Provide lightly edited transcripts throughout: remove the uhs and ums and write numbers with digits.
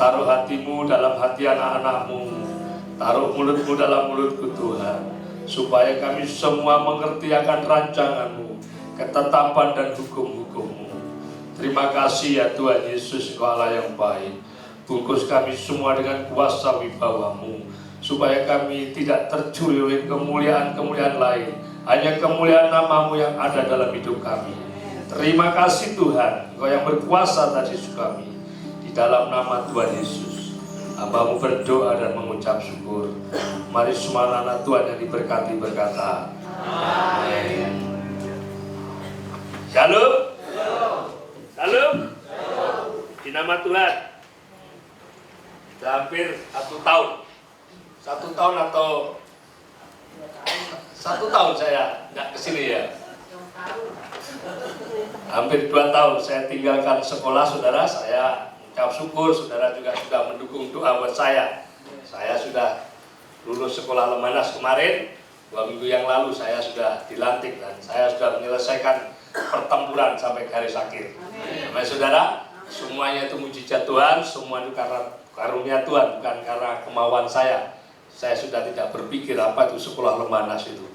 Taruh hatimu dalam hati anak-anakmu, taruh mulutmu dalam mulutku Tuhan, supaya kami semua mengerti akan rancanganmu, ketetapan dan hukum-hukummu. Terima kasih ya Tuhan Yesus, Engkau Allah yang baik. Bungkus kami semua dengan kuasa wibawamu, supaya kami tidak tercuri oleh kemuliaan-kemuliaan lain, hanya kemuliaan namamu yang ada dalam hidup kami. Terima kasih Tuhan, Engkau yang berkuasa atas hidup kami. Di dalam nama Tuhan Yesus, hamba-Mu berdoa dan mengucap syukur. Mari semua anak Tuhan yang diberkati berkata, amin. Shalom. Shalom. Di nama Tuhan. Sudah hampir 1 tahun. 1 tahun atau 1 tahun saya nggak kesini ya. Hampir 2 tahun saya tinggalkan sekolah, saudara. Saya ucap syukur, saudara juga sudah mendukung doa buat saya. Saya sudah lulus sekolah Lemanas kemarin, 2 minggu yang lalu saya sudah dilantik dan saya sudah menyelesaikan pertempuran sampai garis akhir. Amin. Saudara, semuanya itu mujizat Tuhan, semua itu karena karunia Tuhan, bukan karena kemauan saya. Saya sudah tidak berpikir apa itu sekolah Lemanas itu.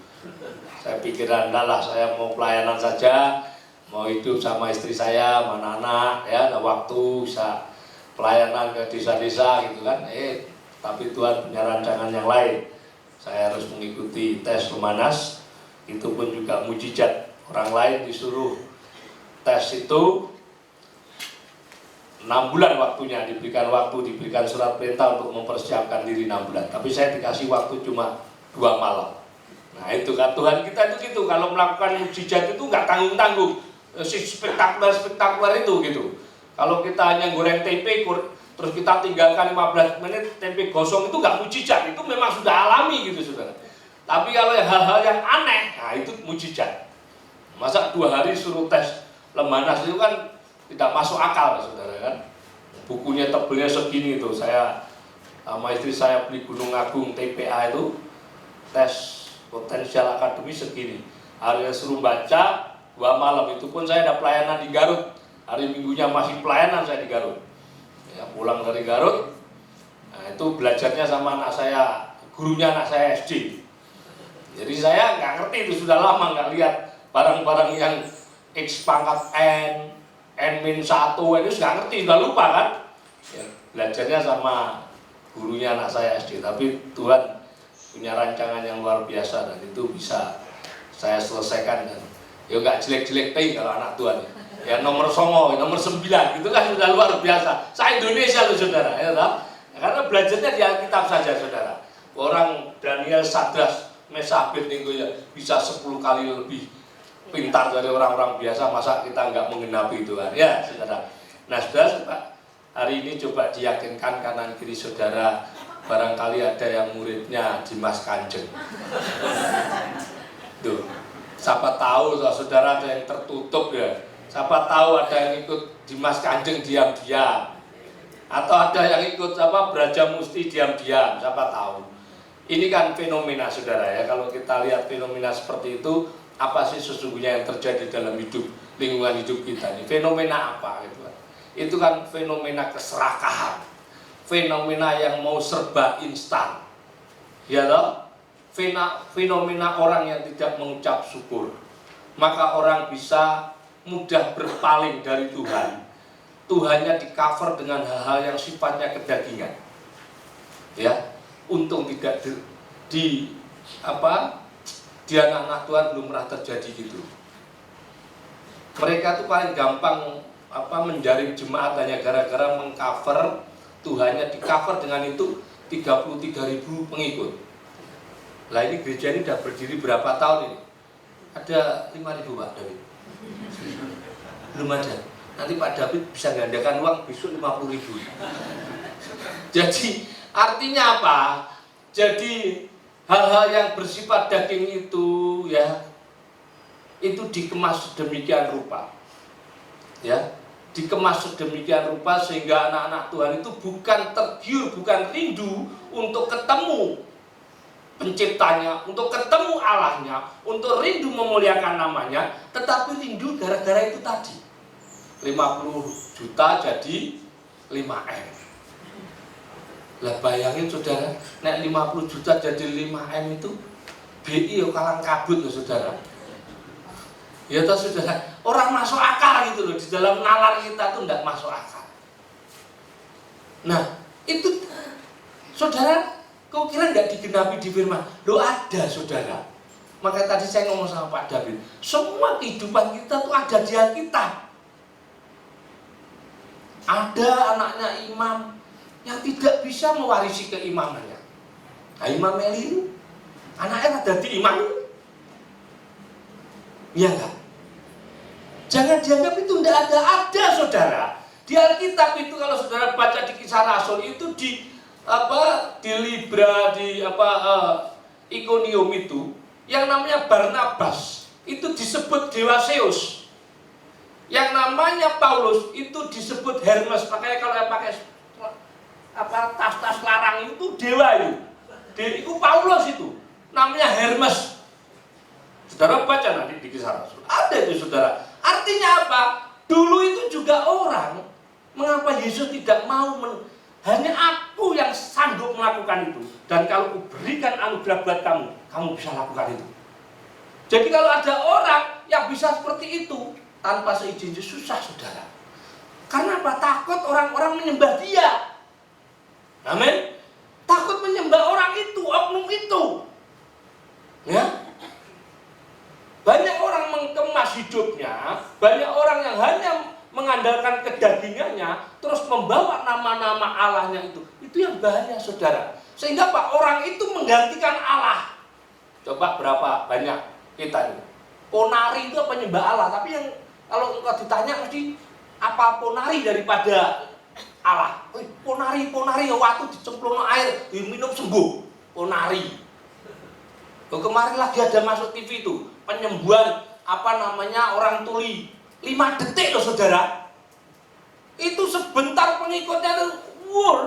Saya pikir adalah saya mau pelayanan saja, mau hidup sama istri saya, sama anak-anak, ya, ada waktu bisa pelayanan ke desa-desa gitu kan. Tapi Tuhan punya rancangan yang lain. Saya harus mengikuti tes Lemanas, itu pun juga mujizat. Orang lain disuruh tes itu 6 bulan waktunya, diberikan waktu, diberikan surat perintah untuk mempersiapkan diri 6 bulan. Tapi saya dikasih waktu cuma 2 malam. Nah itu kan Tuhan kita itu gitu, kalau melakukan mujizat itu nggak tanggung-tanggung, spektakuler itu gitu. Kalau kita hanya goreng tempe, terus kita tinggalkan 15 menit tempe gosong, itu nggak mujizat, itu memang sudah alami gitu saudara. Tapi kalau hal-hal yang aneh, nah itu mujizat. Masa 2 hari suruh tes Lemanas itu kan tidak masuk akal saudara kan. Bukunya tebelnya segini tuh, saya sama istri saya beli Gunung Agung TPA itu, tes potensial akademis segini. Hari suruh baca 2 malam, itu pun saya ada pelayanan di Garut. Hari Minggunya masih pelayanan saya di Garut. Ya, pulang dari Garut, nah itu belajarnya sama anak saya, gurunya anak saya SD. Jadi saya nggak ngerti itu, sudah lama nggak lihat barang-barang yang X pangkat N-1 itu nggak ngerti, sudah lupa kan. Ya, belajarnya sama gurunya anak saya SD. Tapi Tuhan punya rancangan yang luar biasa dan itu bisa saya selesaikan. Dan ya nggak jelek-jelek kalau anak Tuhan ya nomor 9 itu kan sudah luar biasa. Saya Indonesia loh saudara ya, karena belajarnya di Alkitab saja saudara. Orang Daniel, Sadras, Mesah, Abednego ya bisa 10 kali lebih pintar dari orang-orang biasa. Masa kita nggak menggenapi Tuhan ya saudara. Nah saudara, hari ini coba diyakinkan kanan kiri saudara, barangkali ada yang muridnya Dimas Kanjeng. Tuh, siapa tahu saudara ada yang tertutup ya. Siapa tahu ada yang ikut Dimas Kanjeng diam-diam. Atau ada yang ikut Braja Musti diam-diam, siapa tahu. Ini kan fenomena saudara ya. Kalau kita lihat fenomena seperti itu, apa sih sesungguhnya yang terjadi dalam hidup, lingkungan hidup kita ini? Fenomena apa gitu kan? Itu kan fenomena keserakahan. Fenomena yang mau serba instan, ya toh? Fenomena orang yang tidak mengucap syukur, maka orang bisa mudah berpaling dari Tuhan. Tuhannya di cover dengan hal-hal yang sifatnya kedagingan, ya. Untung tidak di anak-anak Tuhan belum pernah terjadi gitu. Mereka tuh paling gampang menjaring jemaat hanya gara-gara mengcover Tuhannya, di cover dengan itu 33.000 pengikut. Lah ini gereja ini udah berdiri berapa tahun ini? Ada 5.000 Pak David? Belum ada. Nanti Pak David bisa gandakan uang besok 50.000. Jadi artinya apa? Jadi hal-hal yang bersifat daging itu ya, itu dikemas sedemikian rupa. Ya. Dikemas sedemikian rupa sehingga anak-anak Tuhan itu bukan tergiur, bukan rindu untuk ketemu penciptanya, untuk ketemu Allahnya, untuk rindu memuliakan namanya, tetapi rindu gara-gara itu tadi. 50 juta jadi 5M. Lah bayangin saudara, nek 50 juta jadi 5M itu BI yo kalang kabut loh saudara. Ya toh saudara, orang masuk akal gitu loh, di dalam nalar kita tuh enggak masuk akal. Nah, itu saudara, kau kira enggak digenapi di firman? Loh ada saudara. Maka tadi saya ngomong sama Pak David, semua kehidupan kita tuh ada di Alkitab. Ada anaknya imam yang tidak bisa mewarisi keimamannya. Nah, Imam Eli itu anaknya ada di imam. Iya enggak? Jangan dianggap itu tidak ada saudara. Di Alkitab itu kalau saudara baca di Kisah Rasul itu di Libra Ikonium itu yang namanya Barnabas itu disebut dewa Zeus. Yang namanya Paulus itu disebut Hermes. Makanya kalau yang pakai tas-tas larang itu dewa itu. Itu Paulus itu. Namanya Hermes. Saudara baca nanti di Kisah Rasul. Ada itu saudara. Artinya apa? Dulu itu juga orang, mengapa Yesus tidak mau hanya aku yang sanggup melakukan itu. Dan kalau kuberikan anugerah buat kamu, kamu bisa lakukan itu. Jadi kalau ada orang yang bisa seperti itu, tanpa seizin susah saudara. Karena apa? Takut orang-orang menyembah dia. Amin. Takut menyembah orang itu, oknum itu. Ya. Banyak orang mengemas hidupnya, banyak orang yang hanya mengandalkan kedagingannya, terus membawa nama-nama Allahnya itu. Itu yang bahaya saudara. Sehingga Pak, orang itu menggantikan Allah. Coba berapa banyak kita ini. Ponari itu apa nyembah Allah, tapi yang kalau engkau ditanya mesti apa ponari daripada Allah. Ponari waktu dicemplung air, diminum sembuh. Ponari. Kemarin lagi ada masuk TV itu penyembuhan orang tuli 5 detik loh saudara. Itu sebentar pengikutnya tuh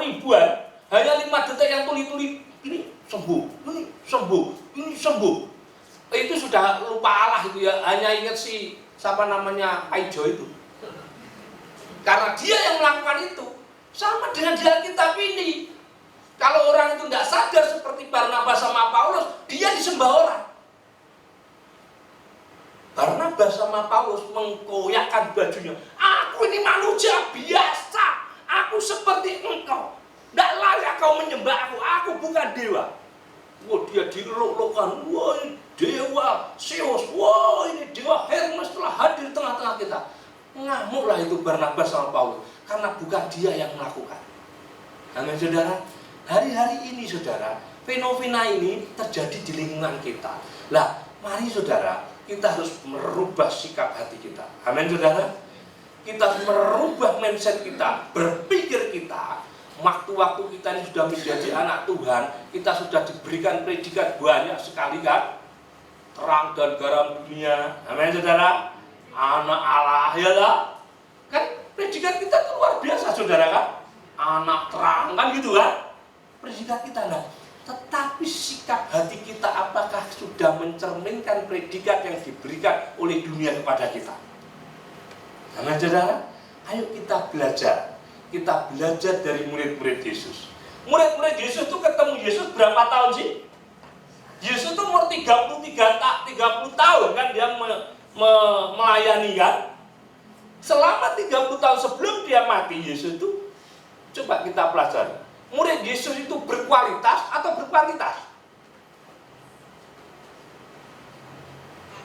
ribuan. Hanya 5 detik yang tuli-tuli ini sembuh, ini sembuh, ini sembuh. Itu sudah lupa Allah itu ya, hanya ingat Aijo itu. Karena dia yang melakukan itu. Sama dengan di Alkitab ini. Kalau orang itu tidak sadar seperti Barnabas sama Paulus, dia disembah orang. Barnabas sama Paulus mengkoyakkan bajunya. Aku ini manusia biasa. Aku seperti engkau. Tidak layak kau menyembah aku bukan dewa. Wah, dia diluk-lukan. Wah, ini dewa Zeus. Wah, ini dewa Hermes telah hadir di tengah-tengah kita. Ngamuklah itu Barnabas sama Paulus. Karena bukan dia yang melakukan. Amin saudara. Hari-hari ini saudara, fenomena ini terjadi di lingkungan kita. Lah, mari saudara, kita harus merubah sikap hati kita. Amin saudara. Kita harus merubah mindset kita, berpikir kita. Waktu-waktu kita ini sudah menjadi anak Tuhan, kita sudah diberikan predikat banyak sekali kan. Terang dan garam dunia. Amin saudara. Anak Allah ya lah. Kan predikat kita itu luar biasa saudara kan. Anak terang kan gitu kan. Predikat kita lah. Tetapi sikap hati kita apakah sudah mencerminkan predikat yang diberikan oleh dunia kepada kita? Karena saudara, ayo kita belajar. Kita belajar dari murid-murid Yesus. Murid-murid Yesus itu ketemu Yesus berapa tahun sih? Yesus itu umur 30 tahun kan dia melayani kan. Selama 30 tahun sebelum dia mati, Yesus itu coba kita pelajari. Murid Yesus itu berkualitas atau berkuantitas?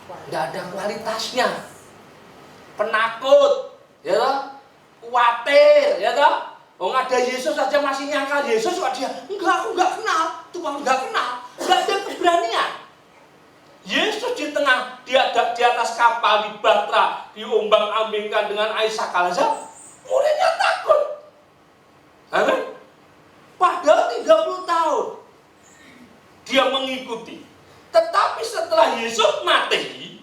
Tidak ada kualitasnya. Penakut, ya toh? Khawatir, ya toh? Oh, ada Yesus aja masih nyangka Yesus, dia enggak, aku enggak kenal, Tuhan enggak kenal, enggak ada keberanian. Yesus di tengah, di atas kapal, di batra, diombang-ambingkan dengan air sakal saja, muridnya takut. Amin. Padahal 30 tahun dia mengikuti. Tetapi setelah Yesus mati,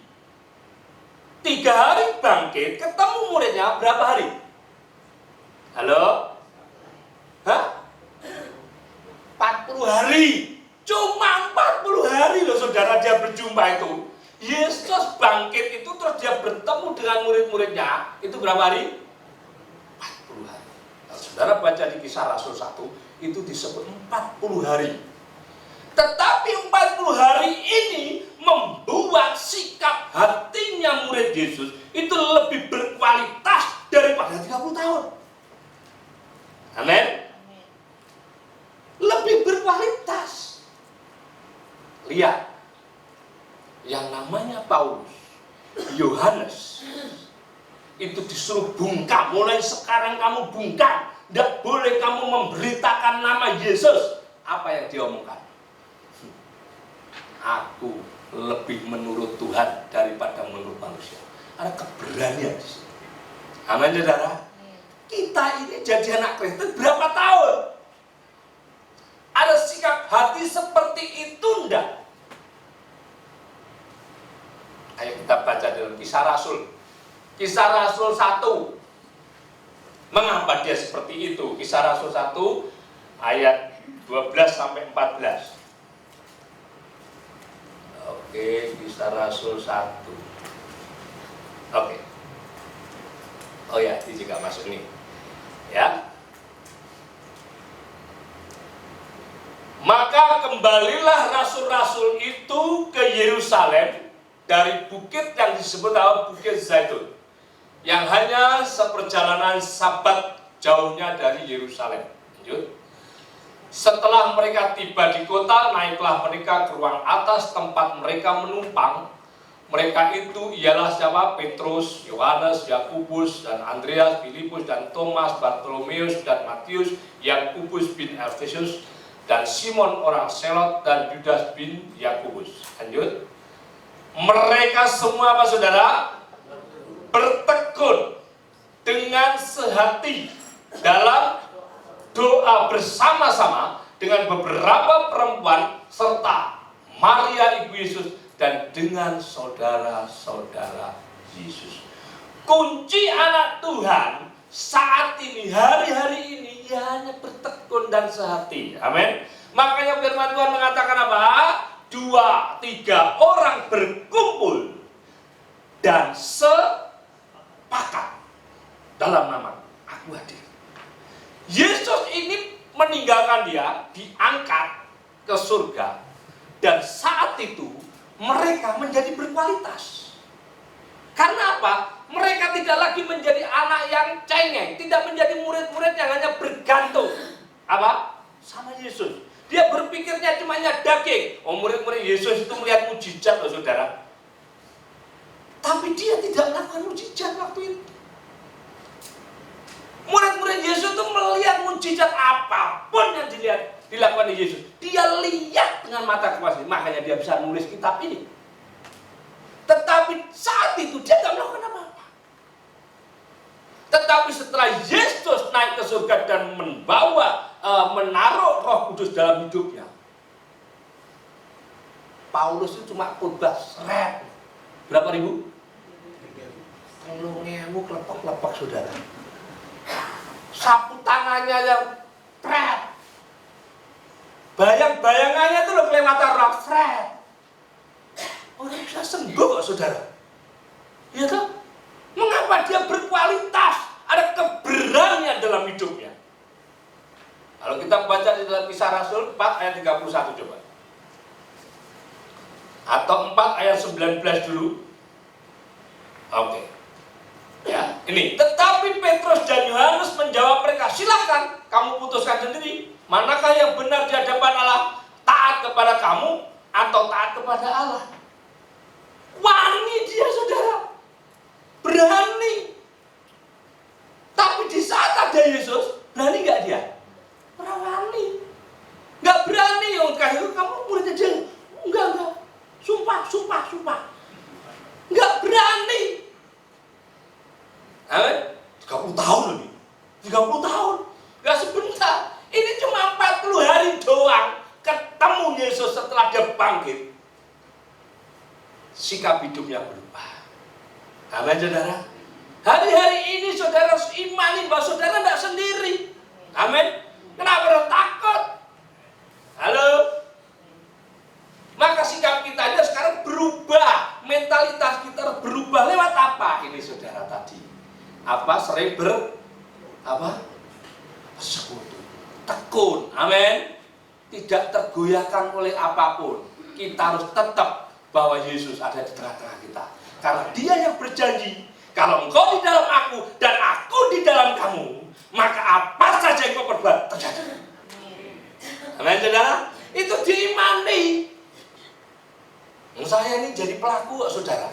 3 hari bangkit, ketemu muridnya berapa hari? Halo? Hah? 40 hari. Cuma 40 hari loh saudara dia berjumpa itu. Yesus bangkit itu terus dia bertemu dengan murid-muridnya. Itu berapa hari? 40 hari. Saudara baca di Kisah Rasul 1, itu disebut 40 hari. Tetapi 40 hari ini membuat sikap hatinya murid Yesus itu lebih berkualitas daripada 30 tahun. Amin. Lebih berkualitas. Lihat, yang namanya Paulus, Yohanes, itu disuruh bungkam. Mulai sekarang kamu bungkam. Tidak boleh kamu memberitakan nama Yesus. Apa yang dia omongkan? Aku lebih menurut Tuhan daripada menurut manusia. Ada keberanian di sini. Amin, saudara. Kita ini jadi anak Kristen berapa tahun? Ada sikap hati seperti itu enggak? Ayo kita baca dalam Kisah Rasul. Kisah Rasul 1. Mengapa dia seperti itu? Kisah Rasul 1 ayat 12 sampai 14. Oke, Kisah Rasul 1. Oke. Oh ya, ini juga masuk nih. Ya. Maka kembalilah rasul-rasul itu ke Yerusalem dari bukit yang disebut Bukit Zaitun, yang hanya seperjalanan Sabat jauhnya dari Yerusalem. Lanjut. Setelah mereka tiba di kota, naiklah mereka ke ruang atas tempat mereka menumpang. Mereka itu ialah siapa? Petrus, Yohanes, Yakobus, dan Andreas, Filipus, dan Thomas, Bartolomeus, dan Matius, Yakobus bin Alfeus, dan Simon orang Selot, dan Yudas bin Yakobus. Lanjut. Mereka semua apa, saudara? Bertekun dengan sehati dalam doa bersama-sama dengan beberapa perempuan serta Maria ibu Yesus dan dengan saudara-saudara Yesus. Kunci anak Tuhan saat ini, hari-hari ini, ya hanya bertekun dan sehati. Amin. Makanya firman Tuhan mengatakan apa? 2, 3 orang berkumpul dan sepakat dalam nama aku hadir. Yesus ini meninggalkan dia, diangkat ke surga, dan saat itu mereka menjadi berkualitas. Karena apa? Mereka tidak lagi menjadi anak yang cengeng, tidak menjadi murid-murid yang hanya bergantung apa? Sama Yesus. Dia berpikirnya cuma daging. Oh, murid-murid Yesus itu melihat mujizat loh, saudara. Tapi dia tidak melakukan mujizat waktu itu. Murid-murid Yesus itu melihat mujizat apapun yang dilakukan Yesus. Dia lihat dengan mata kepala, makanya dia bisa nulis kitab ini. Tetapi saat itu dia tidak melakukan apa-apa. Tetapi setelah Yesus naik ke surga dan menaruh Roh Kudus dalam hidupnya, Paulus itu cuma khotbah seret. Berapa ribu? 3.000 kelepok-kelepok, saudara. Sapu tangannya yang pret. Bayang-bayangannya itu loh kelewatan roh fred. Orang bisa sembuh kok, saudara. Ya toh? Mengapa dia berkualitas? Ada keberanian dalam hidupnya. Kalau kita baca di dalam Kisah Rasul 4 ayat 31 coba. Atau 4 ayat 19 dulu. Oke. Ya, ini. Tetapi Petrus dan Yohanes menjawab mereka, silakan kamu putuskan sendiri, manakah yang benar di hadapan Allah, taat kepada kamu atau taat kepada Allah. Wani dia, saudara, berani. Tapi di saat ada Yesus, berani nggak dia? Berani. Nggak berani. Yang kasih kamu muridnya dia, enggak, sumpah. Nggak berani. 30 tahun ini. 30 tahun. Gak sebentar. Ini cuma 40 hari doang. Ketemu Yesus setelah dia bangkit. Sikap hidupnya berubah. Amin, saudara. Hari-hari ini saudara imani bahwa saudara tidak sendiri. Amin. Kenapa harus takut? Halo. Maka sikap kita aja sekarang berubah. Mentalitas kita harus berubah. Lewat apa ini, saudara, tadi? Sering tekun, amin. Tidak tergoyahkan oleh apapun. Kita harus tetap bahwa Yesus ada di tengah-tengah kita. Karena Dia yang berjanji, kalau engkau di dalam aku dan aku di dalam kamu, maka apa saja yang kau perbuat terjadi. Amin, saudara. Itu diimani. Saya ini jadi pelaku, saudara.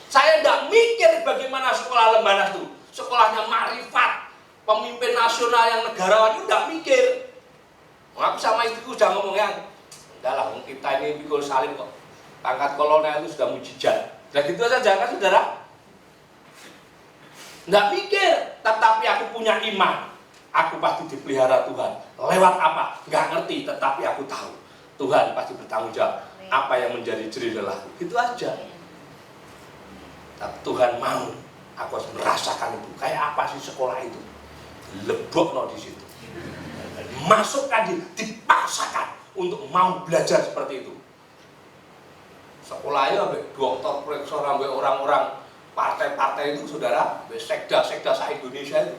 Saya tidak mikir bagaimana sekolah Lembanas itu. Sekolahnya Marifat, pemimpin nasional yang negarawan itu tidak mikir. Aku sama istriku sudah ngomong yang, enggak lah, kita ini pikul salib kok. Pangkat kolonel itu sudah mujizat. Dan gitu saja kan saudara. Nggak mikir, tetapi aku punya iman. Aku pasti dipelihara Tuhan. Lewat apa? Nggak ngerti, tetapi aku tahu. Tuhan pasti bertanggung jawab. Apa yang menjadi jerih lelahku. Itu aja. Tapi Tuhan mau. Aku harus merasakan itu. Kayak apa sih sekolah itu? Lebokno di situ. Masukkan dipaksakan untuk mau belajar seperti itu. Sekolahnya dokter, profesor, orang-orang partai-partai itu, saudara, sekda-sekda se-Indonesia itu.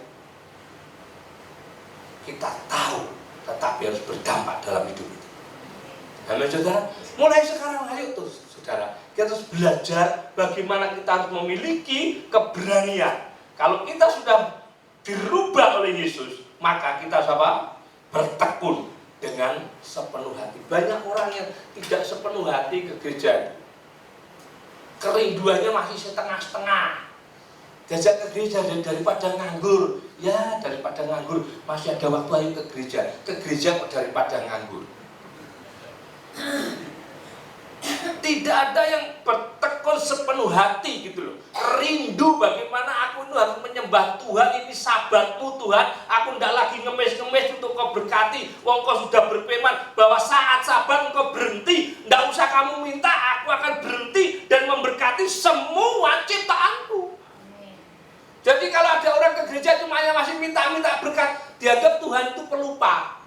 Kita tahu, tetapi harus berdampak dalam hidup itu. Amin, saudara. Mulai sekarang, ayo tuh, saudara, kita harus belajar bagaimana kita harus memiliki keberanian. Kalau kita sudah dirubah oleh Yesus, maka kita apa? Bertekun dengan sepenuh hati. Banyak orang yang tidak sepenuh hati ke gereja. Kerinduannya masih setengah-setengah. Jajak ke gereja daripada nganggur. Ya, daripada nganggur masih ada waktu ayo ke gereja. Ke gereja kok daripada nganggur. Tidak ada yang bertekun sepenuh hati gitu loh. Rindu bagaimana aku itu harus menyembah Tuhan, ini sabatmu Tuhan. Aku tidak lagi ngemis-ngemis untuk kau berkati. Wong kau sudah berfirman bahwa saat sabat kau berhenti. Tidak usah kamu minta, aku akan berhenti dan memberkati semua ciptaanku. Jadi kalau ada orang ke gereja cuma masih minta-minta berkat, dianggap Tuhan itu pelupa.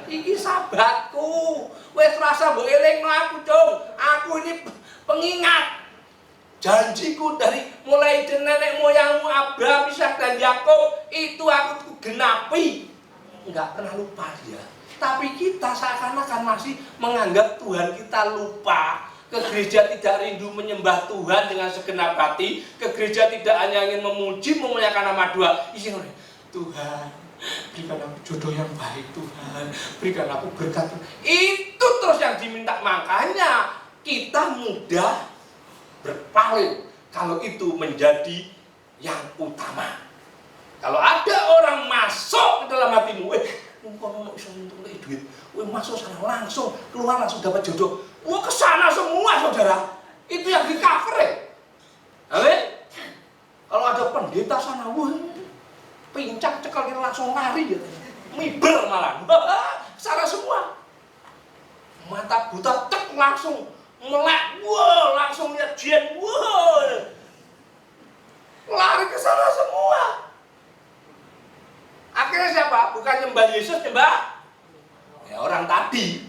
Iki sabatku, wes rasa mbok elingno aku dong. Aku ini pengingat janjiku dari mulai nenek moyangmu Abraham, Ishak dan Yakub itu aku genapi. Enggak pernah lupa dia. Tapi kita seakan-akan masih menganggap Tuhan kita lupa. Ke gereja tidak rindu menyembah Tuhan dengan segenap hati. Ke gereja tidak hanya ingin memuji, memuliakan nama Tuhan, berikan aku jodoh yang baik Tuhan, berikan aku berkat. Itu terus yang diminta. Makanya kita mudah berpaling kalau itu menjadi yang utama. Kalau ada orang masuk ke dalam hatimu, engkau bisa untung duit, masuk sana langsung, keluar langsung dapat jodoh. Mau ke sana semua saudara. Itu yang di cover ya. Amin. Kalau ada pendeta sana, pincang cekal kita langsung lari gitu. Miber malah. Sana semua. Mata buta cek langsung melek, langsung lihat jien, lari ke sana semua. Akhirnya siapa? Bukan nyembah Yesus, nyembah ya orang tadi.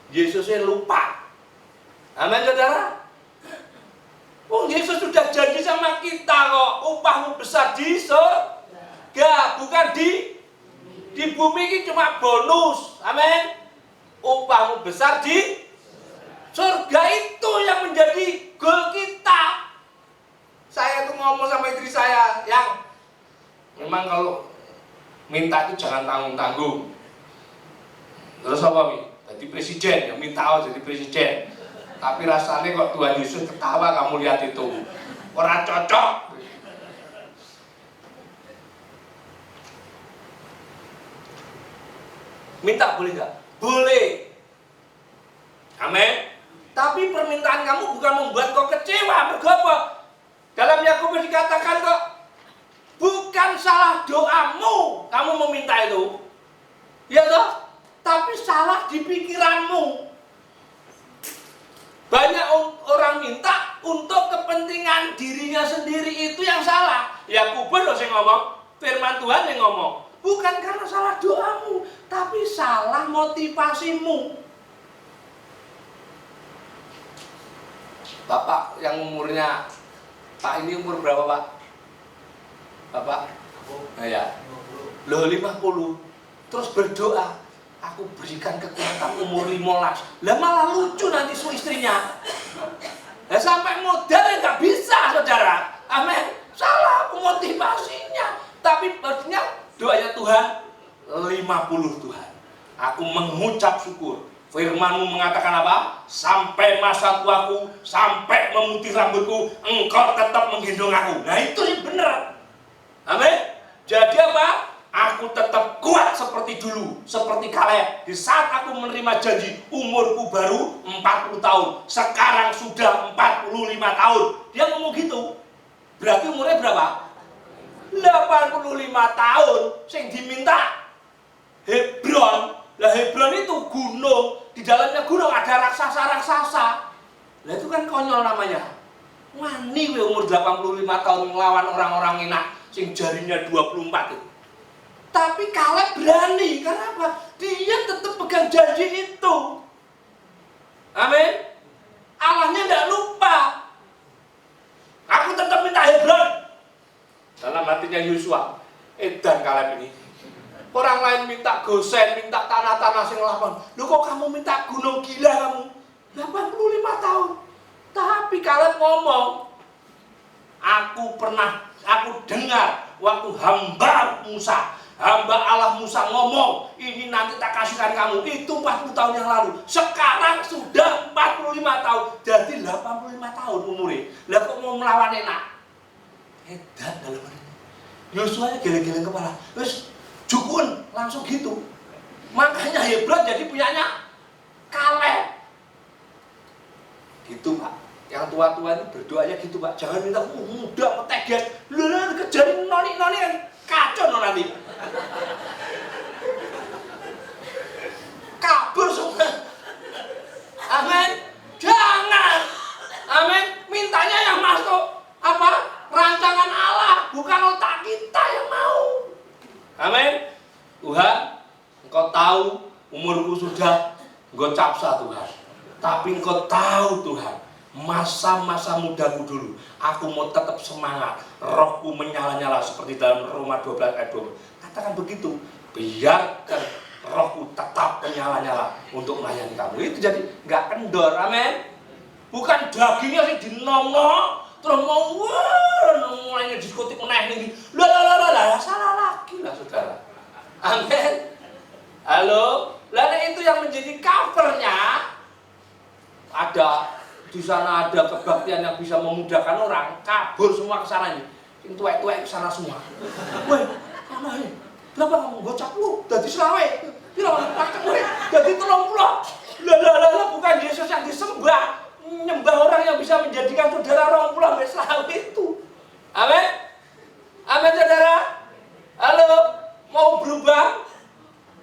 Yesusnya lupa. Amin, saudara. Yesus sudah janji sama kita kok, upahmu besar di surga, bukan di bumi. Ini cuma bonus. Amin. Upahmu besar di surga, itu yang menjadi goal kita. Saya tuh ngomong sama istri saya, yang memang kalau minta itu jangan tanggung-tanggung. Terus apa Mi? Jadi presiden, yang minta jadi presiden. Tapi rasanya kok Tuhan Yesus ketawa kamu lihat itu. Orang cocok. Minta boleh nggak? Boleh. Amin. Tapi permintaan kamu bukan membuat kau kecewa, bergopo. Dalam Yakobus dikatakan kok, bukan salah doamu kamu meminta itu, ya toh? Tapi salah di pikiranmu. Banyak orang minta untuk kepentingan dirinya sendiri, itu yang salah. Yakobus loh yang ngomong, firman Tuhan yang ngomong. Bukan karena salah doamu, tapi salah motivasimu. Bapak yang umurnya, Pak ini umur berapa Pak? Bapak? Nah ya, loh 50. terus berdoa, aku berikan kekuatan umur 15. Lah malah lucu nanti istrinya. Lah sampai modalnya nggak bisa, saudara. Amin. Salah motivasinya. Tapi maksudnya doanya Tuhan 50 Tuhan. Aku mengucap syukur. Firman-Mu mengatakan apa? Sampai masa tuaku, sampai memutih rambutku, Engkau tetap menggendong aku. Nah itu sih benar. Amin. Jadi apa? Aku tetap kuat seperti dulu, seperti Kaleb. Di saat aku menerima janji, umurku baru 40 tahun. Sekarang sudah 45 tahun. Dia ngomong gitu. Berarti umurnya berapa? 85 tahun. Yang diminta Hebron. Lah Hebron itu gunung. Di dalamnya gunung ada raksasa-raksasa. Lah itu kan konyol namanya. Wani we umur 85 tahun ngelawan orang-orang enak sing jarinya 24 itu. Tapi Kaleb berani, karena apa? Dia tetap pegang janji itu. Amin. Allahnya tidak lupa. Aku tetap minta Hebron. Dalam hatinya Yosua, edan Kaleb ini. Orang lain minta Gosen, minta tanah-tanah sing lapang. Lu kok kamu minta gunung gila kamu? 85 tahun. Tapi Kaleb ngomong, aku dengar waktu hamba Musa, hamba Allah Musa ngomong, ini nanti tak kasihkan kamu. Itu 40 tahun yang lalu. Sekarang sudah 45 tahun. Jadi 85 tahun umurnya. Lah kok mau melawan enak? Edan dalam hati. Yosua geleng-geleng kepala. Terus jukun langsung gitu. Makanya Hebron jadi punyanya Kaleb. Gitu Pak. Yang tua-tua ini berdoanya gitu Pak. Jangan minta muda, tegas. Lu kejarin noni-noni yang kacau nanti. Kabur semua. Amin. Jangan. Amin. Mintanya yang masuk apa? Rancangan Allah, bukan otak kita yang mau. Amin. Tuhan, Engkau tahu umurku sudah gocapsa Tuhan. Tapi Engkau tahu Tuhan, masa-masa mudaku dulu, aku mau tetap semangat, rohku menyala-nyala seperti dalam Roma 12 ayat 20. Katakan begitu, biarkan rohku tetap menyala-nyala untuk melayani kamu. Itu jadi nggak kendor, amin. Bukan dagingnya sih dinomno, terus mau mulainya diskotik meneh nih, lah salah lagi lah saudara, amin. Halo, lalu itu yang menjadi covernya. Ada di sana ada kebaktian yang bisa memudahkan orang, kabur semua ke sana ini. Sing tuwek-tuwek ke sana semua. Woi, mana ini? Berapa kamu gocap lu? Dadi selawe. Piro pakai kowe? Dadi 30. Lah bukan Yesus yang disembah. Nyembah orang yang bisa menjadikan saudara 20 sampai selawe itu. Amin. Amin saudara. Halo, mau berubah?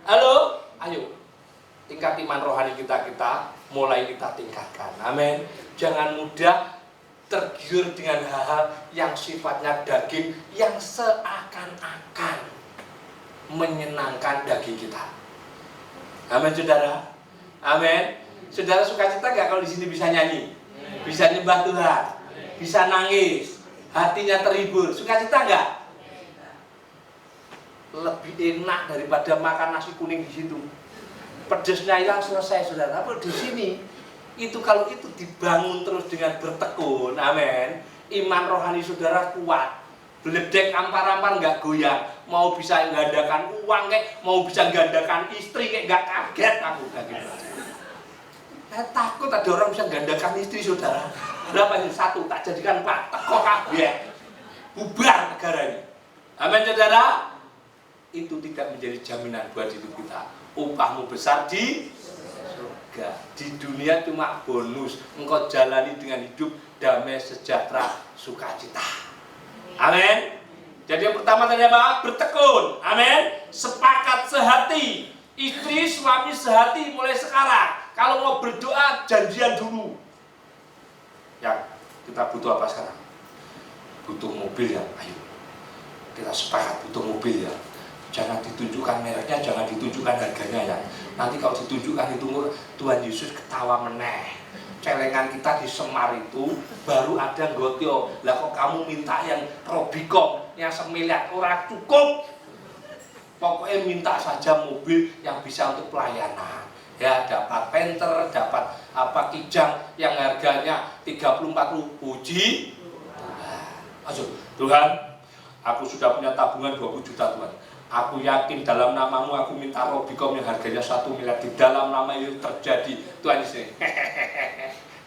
Halo, ayo. Tingkat iman rohani kita mulai kita tingkatkan. Amin. Jangan mudah tergiur dengan hal-hal yang sifatnya daging, yang seakan-akan menyenangkan daging kita. Amin saudara. Amin. Saudara sukacita gak kalau di sini bisa nyanyi, bisa nyembah Tuhan, bisa nangis, hatinya terhibur. Sukacita gak? Lebih enak daripada makan nasi kuning di situ. Pedesnya hilang selesai saudara. Tapi di sini itu kalau itu dibangun terus dengan bertekun, amin. Iman rohani saudara kuat, beledek ampar-ampar nggak goyang. Mau bisa menggandakan uang kayak, mau bisa menggandakan istri kayak nggak kaget aku kayak gitu. Saya takut ada orang bisa menggandakan istri saudara. Berapa ini? 1 tak jadikan 4. Teko kabeh. Bubar negara ini. Amin saudara. Itu tidak menjadi jaminan buat hidup kita. Upahmu besar di surga. Di dunia cuma bonus. Engkau jalani dengan hidup damai, sejahtera, sukacita. Amin. Jadi yang pertama tadi apa? Bertekun. Amin. Sepakat sehati. Istri suami sehati mulai sekarang. Kalau mau berdoa janjian dulu. Ya, kita butuh apa sekarang? Butuh mobil ya. Ayo. Kita sepakat butuh mobil ya. Jangan ditunjukkan mereknya, jangan ditunjukkan harganya ya. Nanti kalau ditunjukkan itu Tuhan Yesus ketawa meneh. Celengan kita di Semar itu baru ada Gotyo. Lah kok kamu minta yang Robicon, yang 1 miliar, orang cukup. pokoknya minta saja mobil yang bisa untuk pelayanan. Ya, dapat Panther, dapat Kijang yang harganya 30-40. Puji Tuhan. Tuhan, aku sudah punya tabungan 20 juta Tuhan. Aku yakin dalam namamu aku minta Robicom yang harganya 1 miliar. Di dalam nama itu terjadi. Tuhan Yesus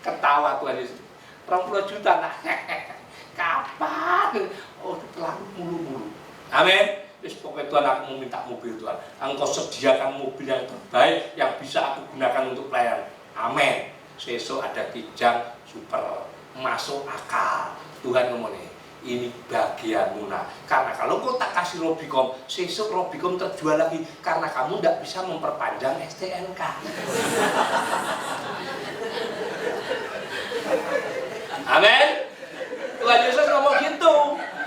ketawa Tuhan Yesus. 20 juta nah. Kapan? Oh, terlalu mulu-mulu. Amin. Pokoknya Tuhan, aku mau minta mobil Tuhan. Engkau sediakan mobil yang terbaik yang bisa aku gunakan untuk pelayanan. Amin. Sesuk ada Kijang super, masuk akal. Tuhan ngomong ini bagianmu nah. Karena kalau kau tak kasih Robicom, sesuk Robicom terjual lagi karena kamu tidak bisa memperpanjang STNK. Amin. Tuhan Yesus ngomong gitu.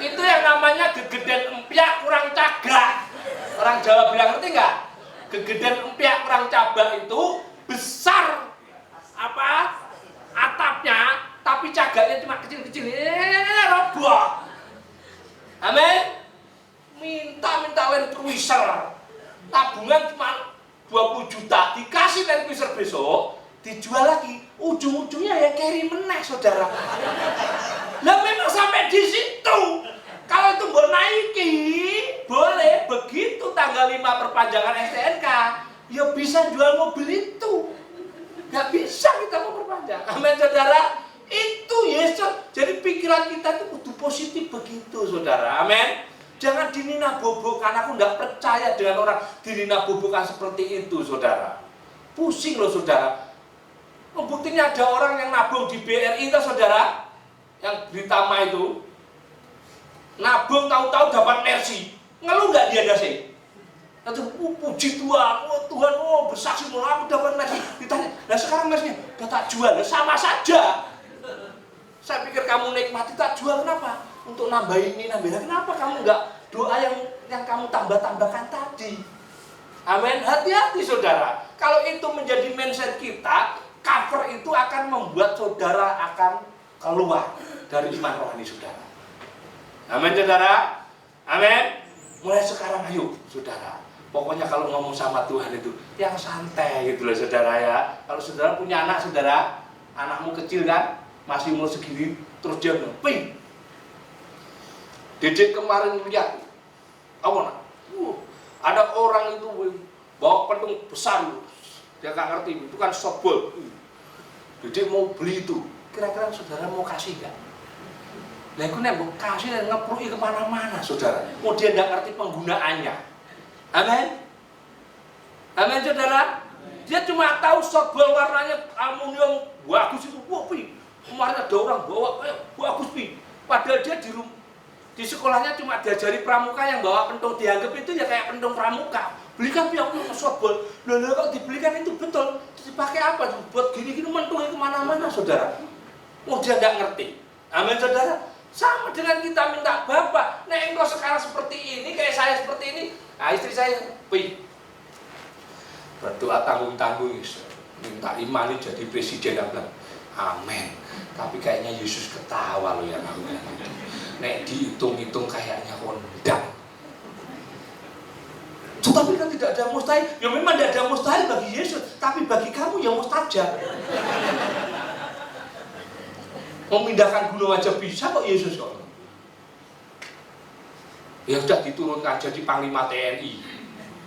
Itu yang namanya gegeden empyak kurang cagak. Orang Jawa bilang ngerti nggak? Gegeden empyak kurang cabak itu besar apa atapnya, tapi cagaknya cuma kecil-kecil. Roboh. Amin. Minta Land Cruiser. Tabungan cuma 20 juta, dikasih Land Cruiser besok, dijual lagi. Ujung-ujungnya ya carry meneh, saudara. Lah memang sampai di situ. Kalau itu mau naiki, boleh. Begitu tanggal 5 perpanjangan STNK, ya bisa jual mobil itu. Gak bisa kita mau perpanjang. Amin, saudara. Itu Yesus. Jadi pikiran kita itu kudu positif begitu, saudara. Amin. Jangan dininabobokan. Aku tidak percaya dengan orang dininabobokan seperti itu, saudara. Pusing loh, saudara. Buktinya ada orang yang nabung di BRI itu, saudara. Yang Britama itu nabung tahu-tahu dapat Mercy, ngeluh nggak dia dasi? Nanti puji Tuhan, oh Tuhan, oh bersaksi malah aku dapat Mercy. Ditanya, nah sekarang Mercy udah tak jual, nah, sama saja. Saya pikir kamu nikmati tak jual, kenapa? Untuk nambah ini, nambah. Kenapa kamu nggak doa yang kamu tambah-tambahkan tadi? Amin. Hati-hati saudara. Kalau itu menjadi mindset kita, cover itu akan membuat saudara akan keluar dari iman rohani saudara. Amin, saudara. Amin. Mulai sekarang ayo, saudara. Pokoknya kalau ngomong sama Tuhan itu yang santai gitu loh, saudara ya. Kalau saudara punya anak, saudara, anakmu kecil kan, masih umur segini, terus dia bilang, "Ping, Dedek kemarin lihat, apa nak? Ada orang itu bawa pentung besar, dia nggak ngerti, itu kan softball. Dedek mau beli itu, kira-kira saudara mau kasih nggak?" Nah, itu nek kasih dan ngeprui kemana-mana, saudara. Oh, dia nggak ngerti penggunaannya. Amin. Amin, saudara. Dia cuma tahu softball warnanya aluminium bagus itu. Wah, pi. Kemarin ada orang bawa, bagus pi. Padahal dia di sekolahnya cuma diajari pramuka yang bawa pentung, dianggap itu ya kayak pentung pramuka. Belikan pi aku softball. Loh, kalau dibelikan itu betul. Dipakai apa? Buat gini-gini mentungnya kemana-mana, saudara. Oh, dia nggak ngerti. Amin, saudara. Sama dengan kita minta Bapak, nek engkau sekarang seperti ini, kayak saya seperti ini, nah istri saya, berdoa tanggung-tanggung, minta Imani jadi presiden, aku bilang, amin. Tapi kayaknya Yesus ketawa loh ya, aku bilang gitu. Nek dihitung-hitung kayaknya kondang. Tetapi kan tidak ada mustahil, ya memang tidak ada mustahil bagi Yesus, tapi bagi kamu yang mustajab. Memindahkan gunung aja bisa kok Yesus kok. Ya udah diturunkan jadi Panglima TNI.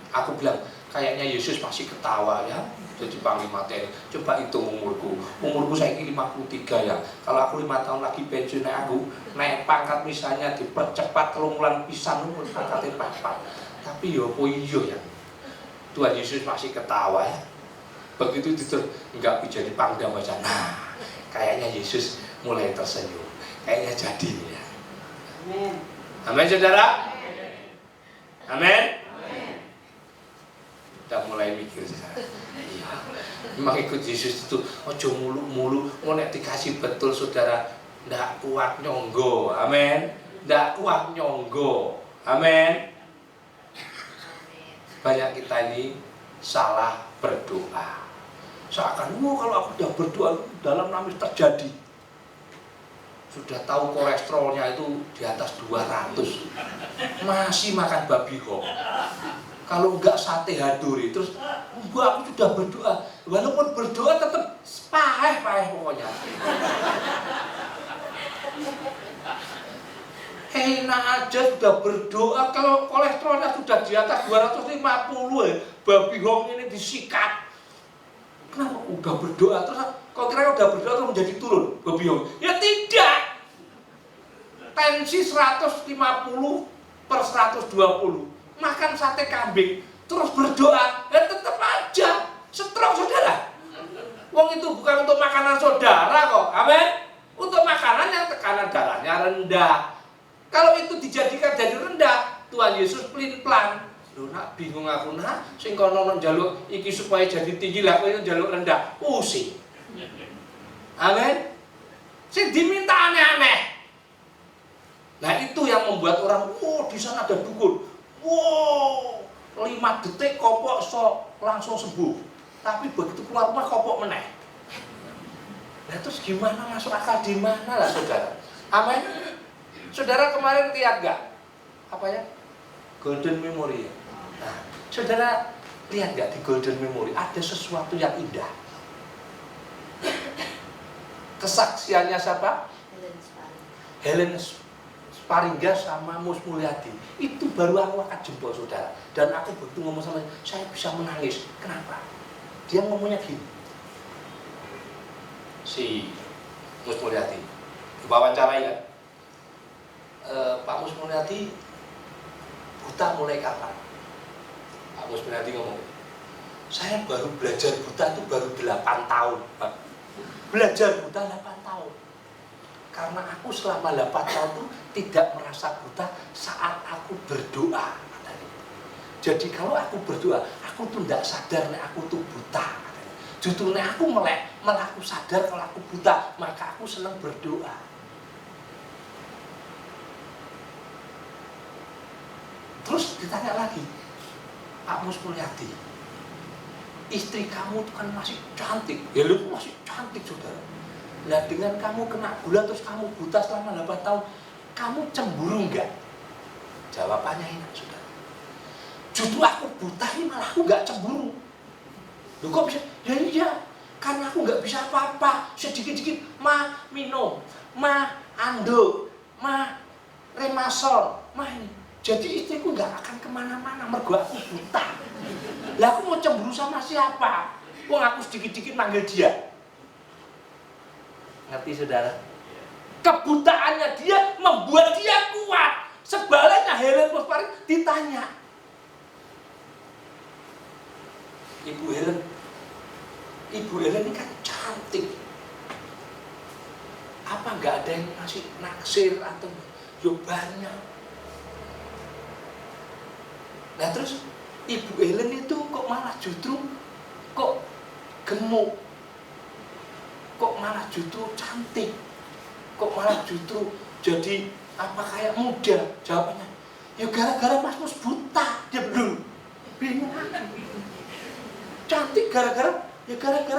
Aku bilang kayaknya Yesus masih ketawa ya jadi Panglima TNI. Coba hitung umurku saya ini 53 ya. Kalau aku 5 tahun lagi pensiun aku naik pangkat misalnya dipercepat 3 bulan pisan pangkatnya papat. Tapi ya apa iya ya. Tuhan Yesus masih ketawa ya. Begitu enggak bisa dipangdam aja. Nah, kayaknya Yesus mulai tersenyum, kayaknya jadi ya. Amin. Amin, saudara. Amin. Udah mulai mikir saudara. Iya. Memang ikut Yesus itu ojo mulu-mulu, mau nek dikasih betul saudara, ndak kuat nyonggo. Amin. Ndak kuat nyonggo. Amin. Banyak kita ini salah berdoa. Seakan, kalau aku udah berdoa dalam nama terjadi. Sudah tahu kolesterolnya itu di atas 200, masih makan babi kok. Kalau enggak sate haduri. Terus Bu, aku sudah berdoa. Walaupun berdoa tetap paheh pokoknya. Enak aja sudah berdoa, kalau kolesterolnya sudah di atas 250 babi hong ini disikat. Kenapa? Udah berdoa terus, kok kira udah berdoa terus menjadi turun babi hong? Ya tidak. Tensi 150/120, makan sate kambing terus berdoa, ya tetap aja stroke, saudara. Wong itu bukan untuk makanan saudara kok, amin. Untuk makanan yang tekanan darahnya rendah. Kalau itu dijadikan jadi rendah, Tuhan Yesus pelin-pelan. Loh nak bingung aku nak, sing kono njaluk iki supaya jadi tinggi lah, kowe njaluk rendah, pusing. Amin. Sing diminta aneh-aneh. Nah itu yang membuat orang, di sana ada dukun. 5 detik kopok langsung sembuh. Tapi begitu keluar rumah kopok meneh. Nah terus gimana, masuk akal di mana lah saudara? Amin. Saudara kemarin lihat gak? Apa ya? Golden Memory. Nah, saudara lihat gak di Golden Memory ada sesuatu yang indah? Kesaksiannya siapa? Helen Sparingga sama Mus Mulyadi. Itu baru aku angkat jempol saudara. Dan aku begitu ngomong sama dia, saya bisa menangis. Kenapa? Dia ngomongnya gini. Si Mus Mulyadi wawancarai kan, Pak Mus Mulyadi buta mulai kapan? Pak Mus Mulyadi ngomong, saya baru belajar buta itu baru 8 tahun Pak. Belajar buta 8 tahun. Karena aku selama 8 tahun itu tidak merasa buta saat aku berdoa. Jadi kalau aku berdoa, aku tuh tidak sadar nek aku tuh buta. Justru nek aku melek, malah aku sadar kalau aku buta, maka aku senang berdoa. Terus ditanya lagi, Pak Mus Mulyadi, istri kamu itu kan masih cantik. Ya lu masih cantik saudara. Nah dengan kamu kena gula terus kamu buta selama 8 tahun, kamu cemburu enggak? Jawabannya enak saudara. Justru aku buta ini malah aku enggak cemburu. Loh kok bisa? Ya iya, karena aku nggak bisa apa-apa. Sedikit-sedikit, minum, ando, remasol, ini. Jadi istriku nggak akan kemana-mana, mergo aku buta. Lah aku mau cemburu sama siapa? Wong aku sedikit-sedikit manggil dia. Ngerti saudara? Kebutaannya dia membuat dia kuat. Sebaliknya Helen Sparingga ditanya, Ibu Helen ini kan cantik. Apa nggak ada yang ngasih naksir atau banyak? Nah terus Ibu Helen itu kok malah justru kok gemuk, kok malah justru cantik, kok malah justru jadi apa kayak muda? Jawabannya, ya gara-gara Mas Mus buta. Dia belum bingung lagi. Cantik gara-gara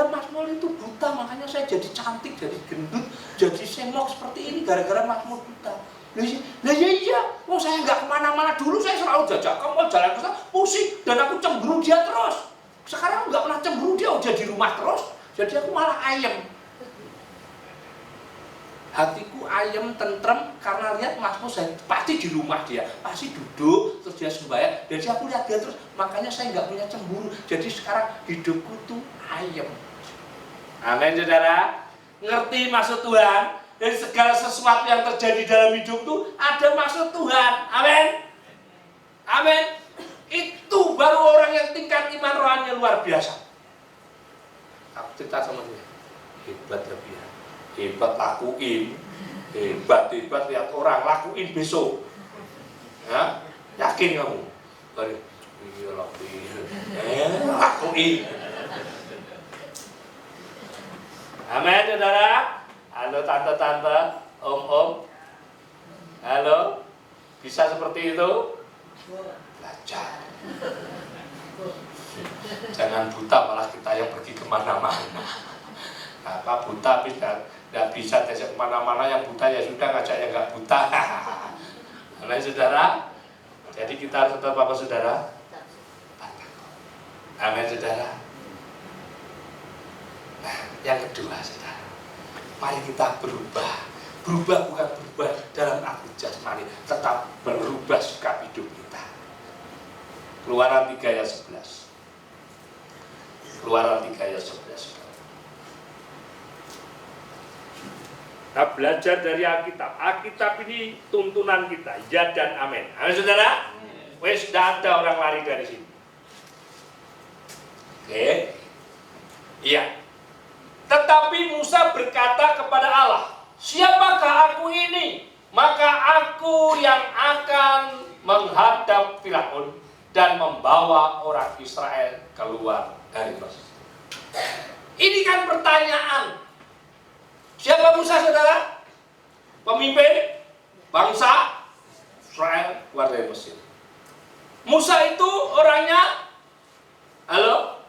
Mas Mul itu buta, makanya saya jadi cantik, jadi gendut, jadi semok seperti ini gara-gara Mas Mul buta. Lah iya, saya nggak kemana-mana dulu, saya selalu jajak ke mall, jalan ke sana, pusing, dan aku cemburu dia terus. Sekarang aku nggak pernah cemburu dia, udah di rumah terus, jadi aku malah ayem. Hatiku ayem, tentrem, karena lihat Mas Mus pasti di rumah dia, pasti duduk, terus dia sembahyang, jadi aku lihat dia terus, makanya saya nggak punya cemburu. Jadi sekarang hidupku tuh ayem. Amin saudara. Ngerti maksud Tuhan? Dari segala sesuatu yang terjadi dalam hidup tuh ada maksud Tuhan. Amin. Amin. Itu baru orang yang tingkat iman rohaninya luar biasa. Aku cerita sama dia, hebat ya dia. Hebat lakuin, hebat lihat orang lakuin besok, ya yakin kamu? Iya lakuin. Amin saudara. Halo tante-tante, om-om, halo, bisa seperti itu? Belajar. Jangan buta malah kita yang pergi kemana-mana. Apa buta tapi nggak bisa diajak kemana-mana, yang buta ya sudah, ngajak yang nggak buta. Nah saudara, jadi kita harus tetap apa saudara? Amin, saudara. Nah, yang kedua, saudara, mari kita berubah. Berubah bukan berubah dalam arti jasmani, tetap berubah sikap hidup kita. Keluaran 3 ayat 11. Keluaran 3 ayat 11. Kita belajar dari Alkitab. Alkitab ini tuntunan kita, ya dan amin. Amin, saudara. Wes, tidak ada orang lari dari sini. Oke. Iya. Tetapi Musa berkata kepada Allah, siapakah aku ini? Maka aku yang akan menghadap Firaun dan membawa orang Israel keluar dari Mesir. Ini kan pertanyaan. Siapa Musa, saudara? Pemimpin bangsa Israel keluar dari Mesir. Musa itu orangnya, halo,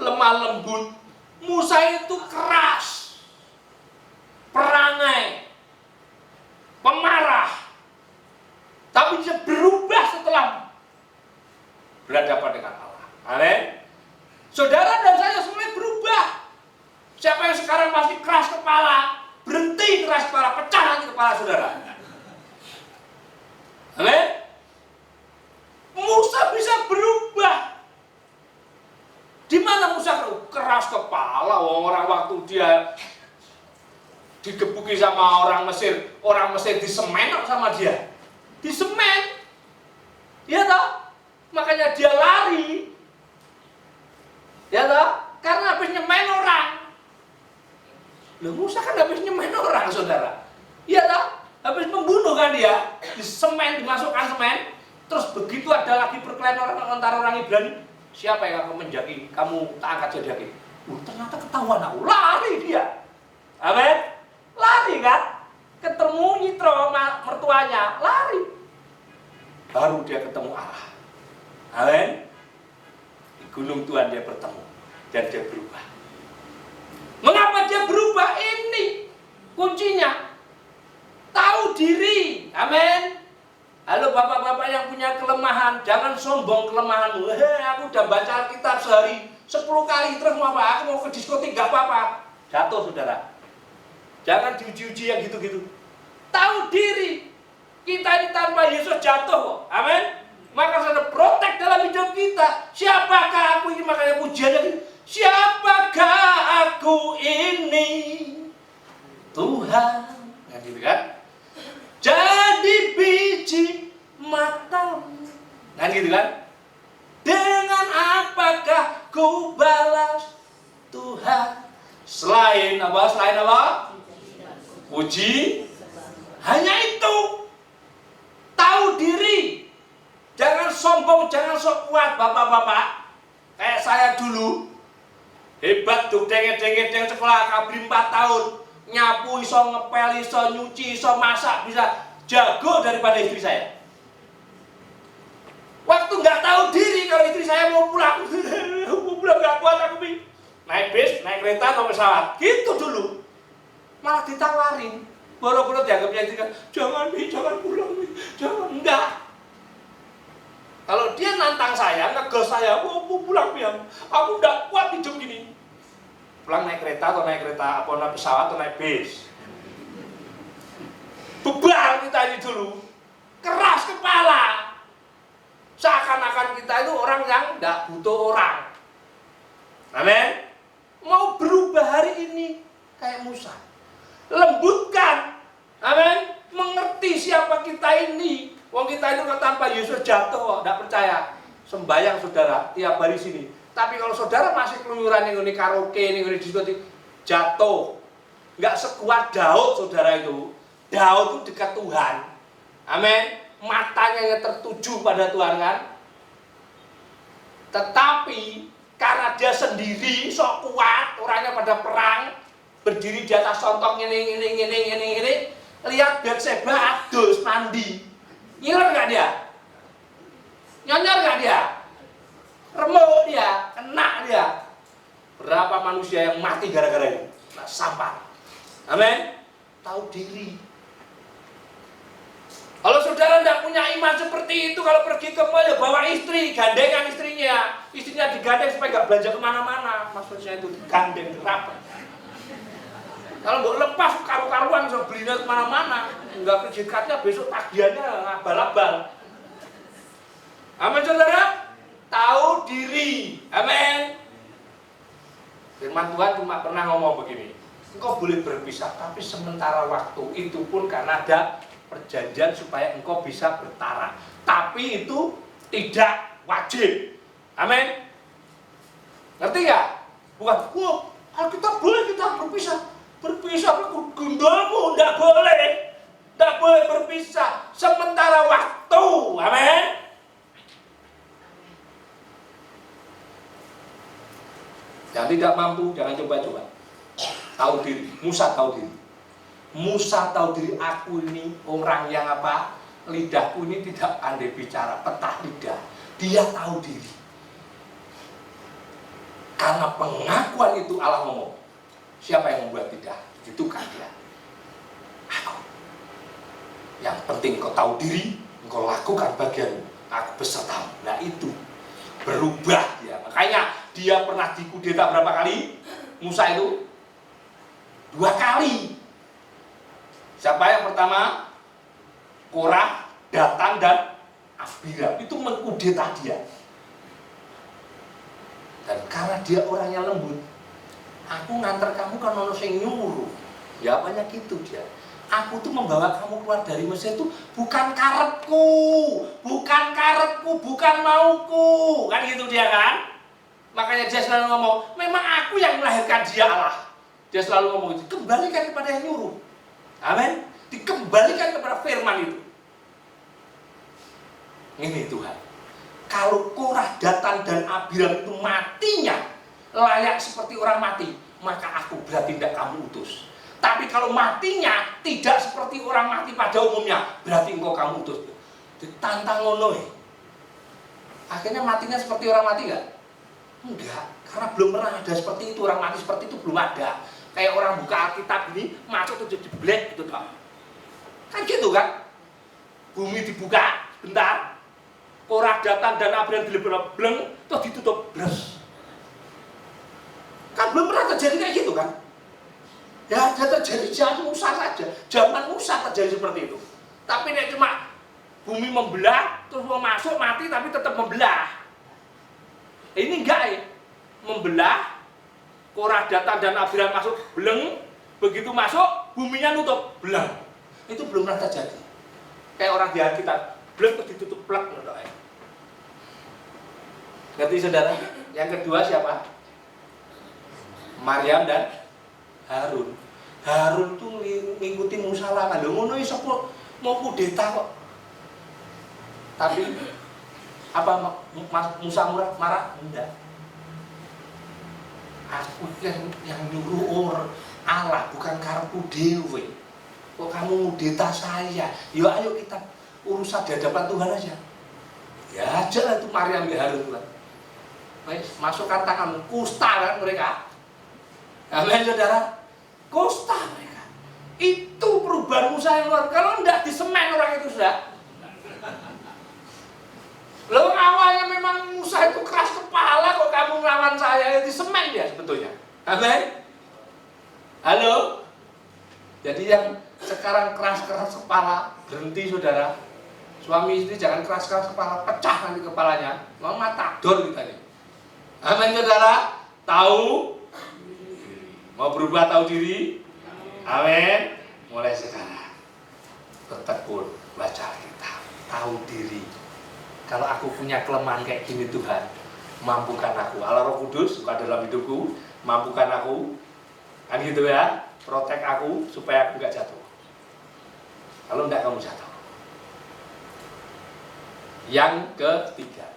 lemah lembut. Musa itu keras, perangai, pemarah. Tapi dia berubah setelah berhadapan dengan Allah. Amin. Saudara dan saya semuanya berubah. Siapa yang sekarang masih keras kepala, berhenti keras kepala, pecah nanti kepala saudara. Amin. Musa bisa berubah. Di mana Musa keras kepala? Orang waktu dia digebuki sama orang Mesir disemen sama dia. Disemen. Ya toh? Makanya dia lari. Ya toh? Karena habis nyemen orang. Loh, Musa kan habis nyemen orang, saudara. Ya toh? Habis membunuh kan dia. Disemen, dimasukkan semen. Terus begitu ada lagi perkelahian antara orang Ibrani, siapa yang akan menjadi kamu tak angkat jadi hakim? Ternyata ketahuan aku, lari dia. Amin. Lari kan? Ketemu Yitro mertuanya, lari. Baru dia ketemu Allah. Amin. Di gunung Tuhan dia bertemu dan dia berubah. Mengapa dia berubah? Ini kuncinya. Tahu diri. Amin. Halo bapak-bapak yang punya kelemahan, jangan sombong kelemahanmu. Aku udah baca Alkitab sehari 10 kali, terus mau apa? Aku mau ke diskotik, gak apa-apa. Jatuh, saudara. Jangan diuji-uji yang gitu-gitu. Tahu diri. Kita ini tanpa Yesus jatuh kok. Amin. Maka ada protek dalam hidup kita. Siapakah aku ini? Makanya pujiannya, siapakah aku ini? Tuhan. Nah, gitu kan? Jadi biji matamu. Kan gitu kan? Dengan apakah ku balas Tuhan? Selain apa? Selain apa? Puji. Hanya itu. Tahu diri. Jangan sombong, jangan sok kuat bapak-bapak. Kayak saya dulu. Hebat tuh, denget-denget sekolah kabri 4 tahun. Nyapu, iso ngepel, iso nyuci, iso masak, bisa jago daripada istri saya. Waktu nggak tahu diri kalau istri saya mau pulang nggak kuat aku nih. Naik bis, naik kereta, naik pesawat, gitu dulu. Malah ditawarin, boro-boro dianggapnya istri kan, jangan pulang nih, jangan, enggak. Kalau dia nantang saya, ngegos saya, mau pulang nih, aku nggak kuat hidup gini. Pulang naik kereta atau naik pesawat atau naik bis. Bebal kita ini dulu. Keras kepala. Seakan-akan kita itu orang yang tidak butuh orang. Amin. Mau berubah hari ini kayak Musa. Lembutkan. Amin. Mengerti siapa kita ini. Wong kita itu tanpa Yesus jatuh, tidak percaya. Sembayang saudara tiap hari sini. Tapi kalau saudara masih keluyuran ini karaoke, ini diskotik, jatuh. Nggak sekuat Daud, saudara itu. Daud itu dekat Tuhan. Amin. Matanya yang tertuju pada Tuhan kan. Tetapi karena dia sendiri sok kuat, orangnya pada perang, berdiri di atas contoh ini. Lihat Batseba adus mandi. Ngiler nggak dia? Nyonyor nggak dia? Remuk dia, kena dia. Berapa manusia yang mati gara-gara ini? Nah, sampah. Amin. Tahu diri. Kalau saudara tidak punya iman seperti itu, kalau pergi ke mall ya bawa istri, gandengan istrinya. Istrinya digandeng supaya nggak belanja kemana-mana. Maksudnya itu gandeng, kenapa? Kalau mau lepas karu-karuan, so belinya kemana-mana. Nggak kejikatnya besok tagihannya abal-abal. Amin saudara? Tahu diri. Amin. Firman Tuhan cuma pernah ngomong begini. Engkau boleh berpisah, tapi sementara waktu itu pun karena ada perjanjian supaya engkau bisa bertara. Tapi itu tidak wajib. Amin. Ngerti nggak? Bukan, kalau kita boleh kita berpisah. Berpisah gundulmu, tidak boleh. Tidak boleh berpisah sementara waktu. Amin. Yang tidak mampu, jangan coba-coba. Tahu diri, Musa tahu diri. Musa tahu diri, aku ini orang yang apa? Lidahku ini tidak pandai bicara, petah lidah. Dia tahu diri. Karena pengakuan itu Allah ngomong. Siapa yang membuat lidah? Itu kan dia. Aku. Yang penting kau tahu diri, kau lakukan bagianmu. Aku besertamu. Nah itu berubah dia. Makanya dia pernah dikudeta berapa kali? Musa itu 2 kali. Siapa yang pertama? Korah, Datan, dan Abiram. Itu mengkudeta dia. Dan karena dia orangnya lembut, aku nganter kamu kan ono sing nyuruh. Jawabannya gitu dia. Aku tuh membawa kamu keluar dari Mesir itu bukan karepku, bukan mauku. Kan gitu dia kan? Makanya dia selalu ngomong, memang aku yang melahirkan dia Allah. Dia selalu ngomong itu, kembalikan kepada yang nyuruh. Amin. Dikembalikan kepada firman itu. Ini Tuhan. Kalau Korah, Datan, dan Abiram itu matinya layak seperti orang mati, maka aku berarti tidak kamu utus. Tapi kalau matinya tidak seperti orang mati pada umumnya, berarti engkau kamu utus. Ditantang ngono. Akhirnya matinya seperti orang mati enggak? Enggak, karena belum pernah ada seperti itu. Orang mati seperti itu belum ada. Kayak orang buka Alkitab ini, masuk tuh jadi black gitu toh. Kan gitu kan? Bumi dibuka sebentar, Korah, Datan, dan Abiram dilebur bleng, terus ditutup bres. Kan belum pernah terjadi kayak gitu kan? Ya ada terjadi zaman Musa saja. Zaman Musa terjadi seperti itu. Tapi ini cuma bumi membelah, terus mau masuk mati tapi tetap membelah. Ini enggak ya? Membelah, Korah, Datan, dan Abiram masuk bleng, begitu masuk buminya nutup bleng. Itu belum pernah terjadi. Kayak orang di Alkitab, bleng terus ditutup plek. Ngerti saudara? Yang kedua siapa? Maryam dan Harun. Harun tuh ngikutin Musa lama. Lho ngono iso mau kudeta kok. Tapi apa Musa marah? Enggak. Aku yang nyuruh Allah, bukan karepku dhewe. Kok kamu ngudeta saya? Ya ayo kita urusan di hadapan Tuhan aja. Ya aja lah itu Maryam dan Harun lah. Masukkan tanganmu, kusta kan mereka. Amin saudara, kusta mereka. Itu perubahan Musa yang luar. Kalau enggak disemen orang itu sudah. Loh awalnya memang Musa itu keras kepala, kok kamu melawan saya, ya disemen dia sebetulnya. Amin. Halo. Jadi yang sekarang keras-keras kepala, berhenti saudara. Suami istri jangan keras-keras kepala, pecah nanti kepalanya. Mau matador kita nih. Amin saudara. Tahu? Mau berubah tahu diri? Amin. Mulai sekarang bertekun baca Alkitab, tahu diri. Kalau aku punya kelemahan kayak gini Tuhan, mampukan aku. Allah Roh Kudus suka dalam hidupku, mampukan aku. Kan gitu ya, protek aku supaya aku nggak jatuh. Kalau enggak kamu jatuh. Yang ketiga.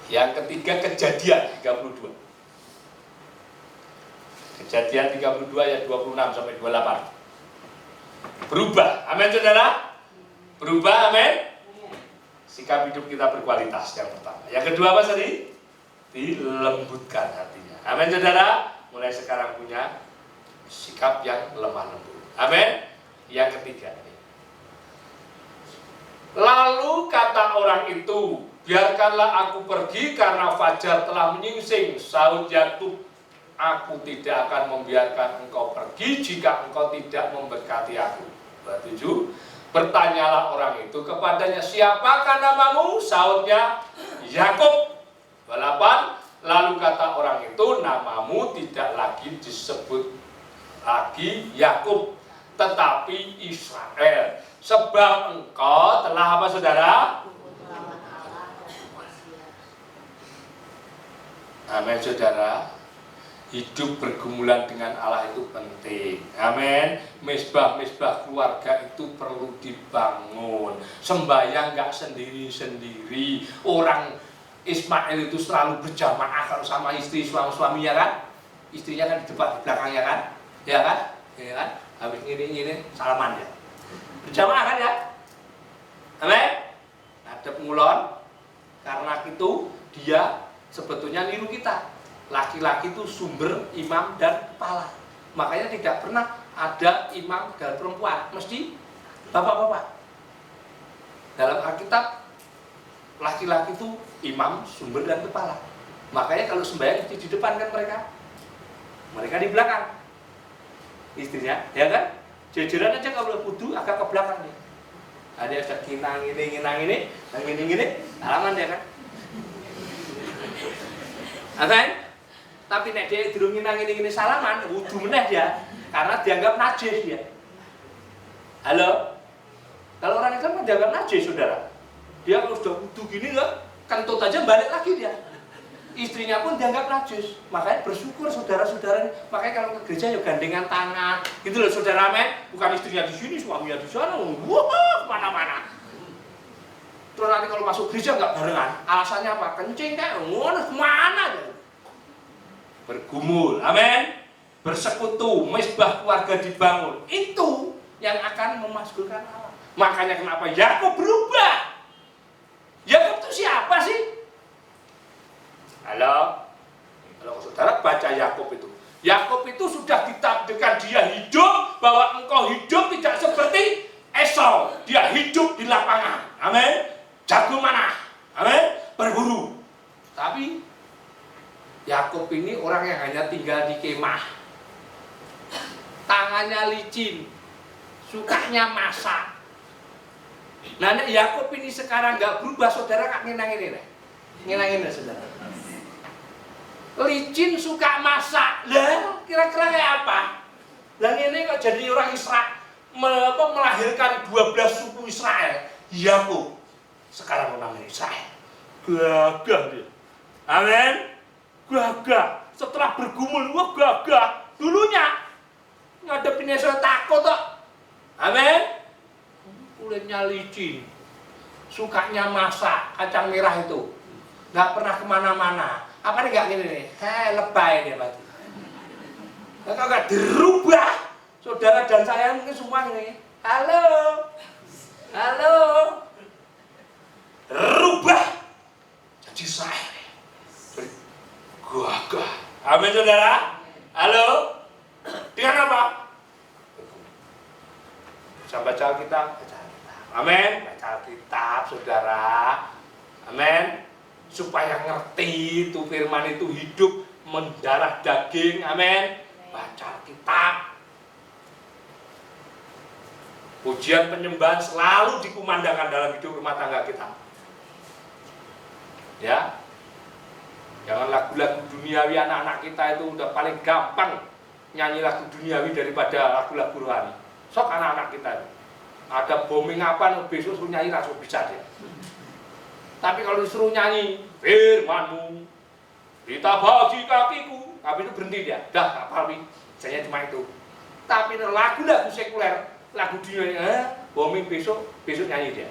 Yang ketiga Kejadian 32. Kejadian 32 ayat 26 sampai 28. Berubah. Amin saudara? Berubah, amin. Sikap hidup kita berkualitas yang pertama. Yang kedua apa tadi? Dilembutkan hatinya. Amin saudara. Mulai sekarang punya sikap yang lemah lembut. Amin. Yang ketiga ini Lalu kata orang itu, biarkanlah aku pergi karena fajar telah menyingsing. Sahut Yakub, aku tidak akan membiarkan engkau pergi jika engkau tidak memberkati aku. 27. Bertanyalah orang itu kepadanya, siapakah namamu? Sahutnya, Yakub. 28. Lalu kata orang itu, namamu tidak lagi disebut lagi Yakub, tetapi Israel. Sebab engkau telah apa, saudara? Amin, saudara. Hidup bergumulan dengan Allah itu penting. Amin. Misbah-misbah keluarga itu perlu dibangun. Sembahyang nggak sendiri-sendiri. Orang Ismail itu selalu berjamaah kalau sama istri, suaminya kan. Istrinya kan di depan, di belakangnya kan. Ya kan? Ya kan? Habis ini salaman ya. Berjamaah kan ya? Amin. Ada ngulon. Karena itu dia sebetulnya niru kita. Laki-laki itu sumber imam dan kepala. Makanya tidak pernah ada imam dan perempuan, mesti bapak-bapak. Dalam Alkitab, laki-laki itu imam, sumber dan kepala. Makanya kalau sembahyang di depan kan mereka di belakang. Istrinya, ya kan? Jajaran aja kalau wudu agak ke belakang nih. Ada kinang ini, halaman ya kan? Akan? Tapi nek dia durung nginang ini salaman, wudu meneh dia, karena dianggap najis dia. Halo? Kalau orang Islam kan dianggap najis, saudara. Dia kalau sudah wudu gini loh, kentut aja balik lagi dia. Istrinya pun dianggap najis. Makanya bersyukur saudara-saudara. Makanya kalau ke gereja ya gandengan tangan. Gitu loh saudara, men. Bukan istrinya di sini, suaminya di sana. Wah, mana-mana. Terus nanti kalau masuk gereja nggak barengan. Alasannya apa? Kencing kayak ngono kemana aja. Bergumul, amin. Bersekutu, misbah keluarga dibangun. Itu yang akan memasgulkan Allah. Makanya kenapa Yakub berubah? Yakub itu siapa sih? Halo? Kalau saudara baca Yakub itu. Yakub itu sudah ditakdirkan dia hidup, bahwa engkau hidup tidak seperti Esau. Dia hidup di lapangan. Amin. Jago mana? Amin. Berburu. Tapi Yakub ini orang yang hanya tinggal di kemah. Tangannya licin, sukanya masak. Nah, Yakub ini sekarang nggak berubah, saudara kak nginangin ini, nginangin ya saudara. Licin, suka masak, lah kira-kira kayak apa? Dan ini kok jadi orang Israel, melahirkan 12 suku Israel. Yakub sekarang namanya Israel. Gagah dia. Amin. Gagah, setelah bergumul, wah gagah. Dulunya ngadepin Esau takut kok. Amin. Kulitnya licin, sukanya masak, kacang merah itu, nggak pernah kemana-mana. Apa nih nggak gini nih? Kayak lebay dia berarti. Kalau nggak dirubah, saudara dan saya mungkin semua ini. Halo, halo, rubah jadi saya. Gagah. Amin saudara. Halo. Dengan apa? Bisa baca Alkitab? Baca Alkitab. Amin. Baca Alkitab saudara. Amin. Supaya ngerti itu firman itu hidup mendarah daging. Amin. Baca Alkitab. Pujian penyembahan selalu dikumandangkan dalam hidup rumah tangga kita. Ya. Jangan lagu-lagu duniawi anak-anak kita itu udah paling gampang nyanyi lagu duniawi daripada lagu-lagu rohani. Sok anak-anak kita itu. Ada booming apa, besok suruh nyanyi langsung bisa dia. Tapi kalau disuruh nyanyi firman-Mu, kita bagi kakiku, tapi itu berhenti dia. Dah, tak apa-apa, saya cuma itu. Tapi lagu-lagu sekuler, lagu duniawi, booming besok nyanyi dia.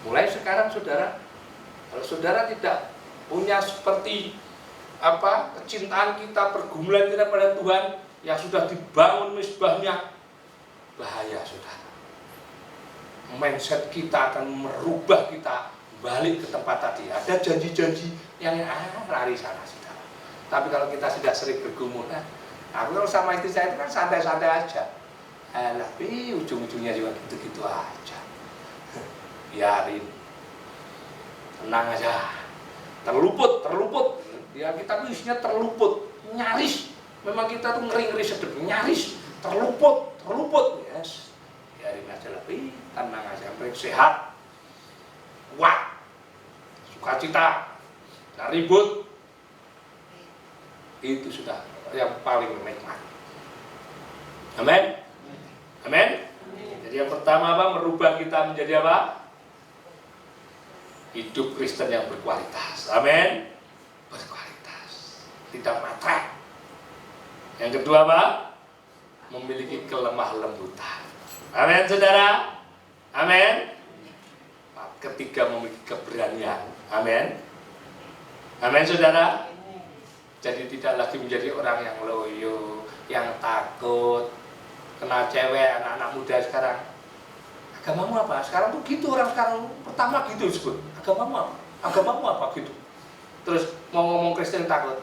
Mulai sekarang saudara, kalau saudara tidak punya seperti apa kecintaan kita, pergumulan kita pada Tuhan yang sudah dibangun misbahnya, bahaya saudara. Mindset kita akan merubah kita balik ke tempat tadi. Ada janji-janji yang lari sana saudara. Tapi kalau kita sudah sering bergumul, aku kalau sama istri saya itu kan santai-santai aja. Alah, ujung-ujungnya juga gitu-gitu aja. Biarin, tenang aja. Terluput. Ya kita isinya terluput, nyaris. Memang kita tuh ngeri-ngeri sedep, nyaris, terluput. Yes. Biarin aja lebih, tenang aja, sampai sehat, kuat, sukacita, nggak ribut. Itu sudah yang paling nikmat. Amin. Jadi yang pertama apa? Merubah kita menjadi apa? Hidup Kristen yang berkualitas. Amin. Berkualitas, tidak matre. Yang kedua apa? Memiliki kelemah lembutan. Amin, saudara. Amin. Ketiga, memiliki keberanian. Amin. Amin, saudara. Jadi tidak lagi menjadi orang yang loyo, yang takut, kena cewek, anak-anak muda sekarang. Agamamu apa? Sekarang tuh gitu, orang sekarang pertama gitu disebut. Agamamu apa? Agamamu apa gitu. Terus mau ngomong Kristen takut.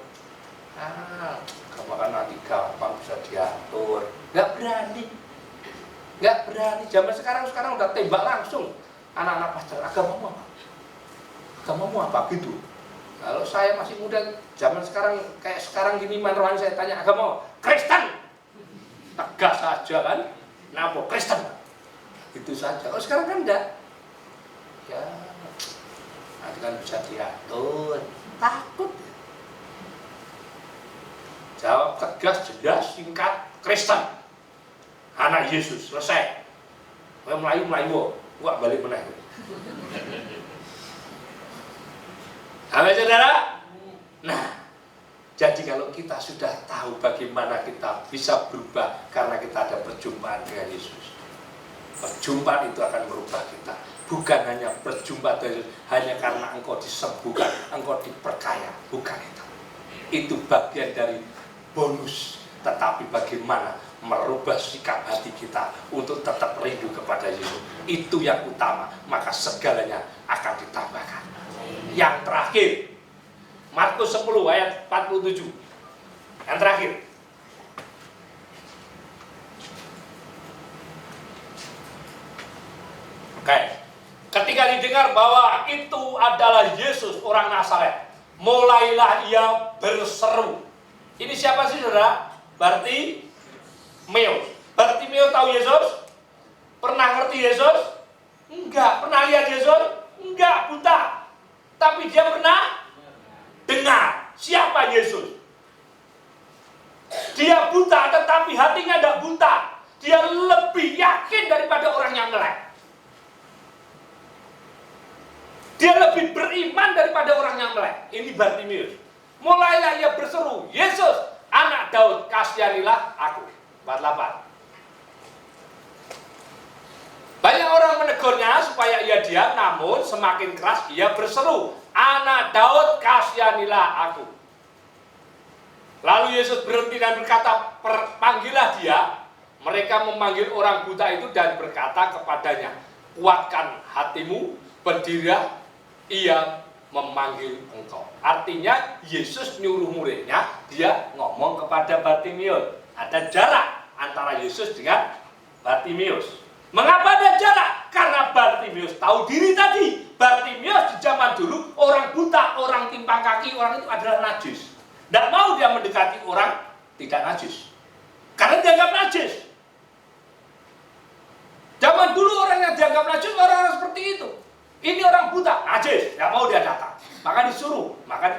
Agama kan nanti gampang bisa diatur. Nggak berani. Zaman sekarang udah tembak langsung. Anak-anak pastor, agamamu apa? Agamamu apa gitu. Kalau saya masih muda, zaman sekarang kayak sekarang gini, rohani saya tanya agama Kristen, tegas saja kan, napa Kristen, itu saja. Kalau sekarang kan enggak, ya nanti kan bisa diatur, takut. Jawab tegas, jelas, singkat, Kristen, anak Yesus, selesai. Melayu, gua balik meneh. Amin, saudara. Nah, jadi kalau kita sudah tahu bagaimana kita bisa berubah karena kita ada perjumpaan dengan Yesus, perjumpaan itu akan merubah kita. Bukan hanya berjumpa dengan Yesus hanya karena engkau disembuhkan, engkau diperkaya, bukan itu. Itu bagian dari bonus. Tetapi bagaimana merubah sikap hati kita untuk tetap rindu kepada Yesus, itu yang utama. Maka segalanya akan ditambahkan. Yang terakhir, Markus 10 ayat 47. Yang terakhir. Oke. Ketika didengar bahwa itu adalah Yesus orang Nazaret, mulailah ia berseru. Ini siapa sih, saudara? Bartimeus. Bartimeus tahu Yesus? Pernah ngerti Yesus? Enggak. Pernah lihat Yesus? Enggak, buta. Tapi dia pernah dengar siapa Yesus. Dia buta, tetapi hatinya tidak buta. Dia lebih yakin daripada orang yang melek. Dia lebih beriman daripada orang yang melek. Ini Bartimeus. Mulailah ia berseru, Yesus, anak Daud, kasihanilah aku. 48. Banyak orang menegurnya supaya ia diam, namun semakin keras ia berseru, anak Daud, kasihanilah aku. Lalu Yesus berhenti dan berkata, panggillah dia. Mereka memanggil orang buta itu dan berkata kepadanya, kuatkan hatimu, berdirilah, ia memanggil engkau. Artinya Yesus nyuruh muridnya, dia ngomong kepada Bartimeus. Ada jarak antara Yesus dengan Bartimeus. Mengapa ada jarak? Karena Bartimeus tahu diri tadi. Bartimeus di zaman dulu orang buta, orang timpang kaki, orang itu adalah najis. Tidak mau dia mendekati orang tidak najis, karena dianggap najis. Zaman dulu orang yang dianggap najis orang-orang seperti itu. Ini orang buta, najis, tidak mau dia datang. Maka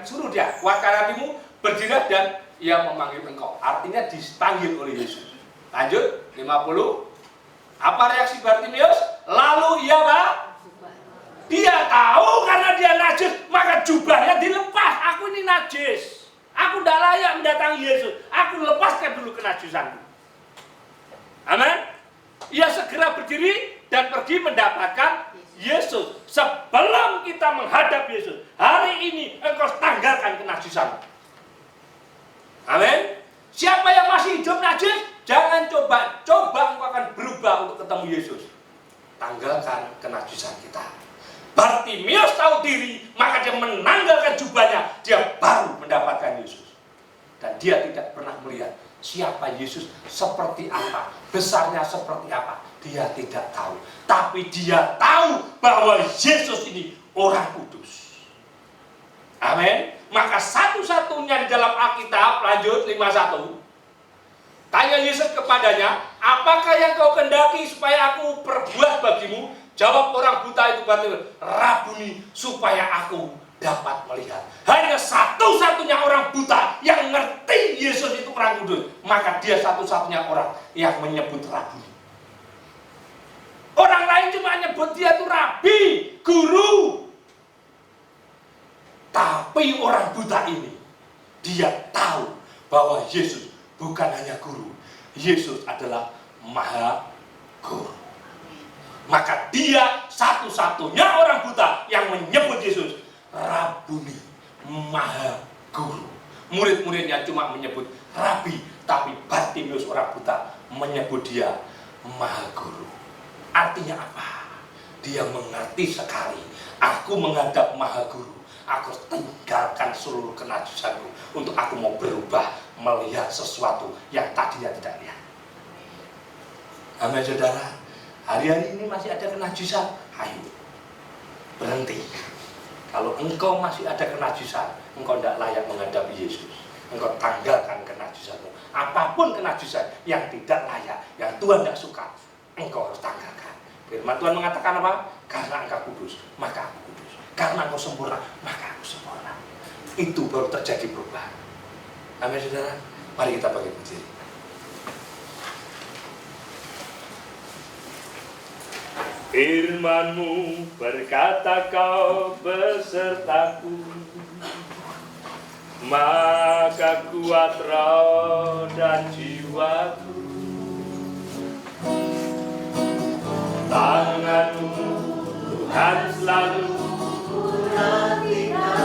disuruh dia, kuatkan hatimu, berdirilah dan ia memanggil engkau. Artinya dipanggil oleh Yesus. Lanjut, 50. Apa reaksi Bartimeus? Lalu ia apa? Dia tahu karena dia najis, maka jubahnya dilepas. Aku ini najis. Aku tidak layak mendatangi Yesus. Aku lepaskan dulu kenajisanku. Amin. Ia segera berdiri dan pergi mendapatkan Yesus. Sebelum kita menghadap Yesus, hari ini engkau tanggalkan kenajisanmu. Amin. Siapa yang masih hidup najis? Jangan coba engkau akan berubah untuk ketemu Yesus. Tanggalkan kenajisan kita. Bartimeus tahu diri, maka dia menanggalkan jubahnya, dia baru mendapatkan Yesus. Dan dia tidak pernah melihat siapa Yesus, seperti apa, besarnya seperti apa, dia tidak tahu. Tapi dia tahu bahwa Yesus ini orang kudus. Amin. Maka satu-satunya di dalam Alkitab, lanjut 51. Tanya Yesus kepadanya, apakah yang kau kendaki supaya aku perbuat bagimu? Jawab orang buta itu, Rabuni, supaya aku dapat melihat. Hanya satu-satunya orang buta yang ngerti Yesus itu orang kudus. Maka dia satu-satunya orang yang menyebut Rabuni. Orang lain cuma nyebut dia itu Rabi, guru. Tapi orang buta ini, dia tahu bahwa Yesus bukan hanya guru, Yesus adalah Maha Guru. Maka dia satu-satunya orang buta yang menyebut Yesus Rabuni, Maha Guru. Murid-muridnya cuma menyebut Rabi, tapi Bartimius orang buta menyebut dia Maha Guru. Artinya apa? Dia mengerti sekali, aku menghadap Maha Guru, aku tinggalkan seluruh kenajisanku untuk aku mau berubah melihat sesuatu yang tadinya tidak lihat. Amin saudara, hari-hari ini masih ada kenajisan, ayo berhenti. Kalau engkau masih ada kenajisan, engkau tidak layak menghadapi Yesus. Engkau tanggalkan kenajisanmu. Apapun kenajisan yang tidak layak, yang Tuhan tidak suka, engkau harus tanggalkan. Firman Tuhan mengatakan apa? Karena engkau kudus, maka aku kudus. Karena engkau sempurna, maka aku sempurna. Itu baru terjadi perubahan. Amin saudara. Mari kita bangkit berdiri. Firman-Mu berkata kau besertaku, maka kuat roh dan jiwaku. Tangan-Mu Tuhan selalu perhatikan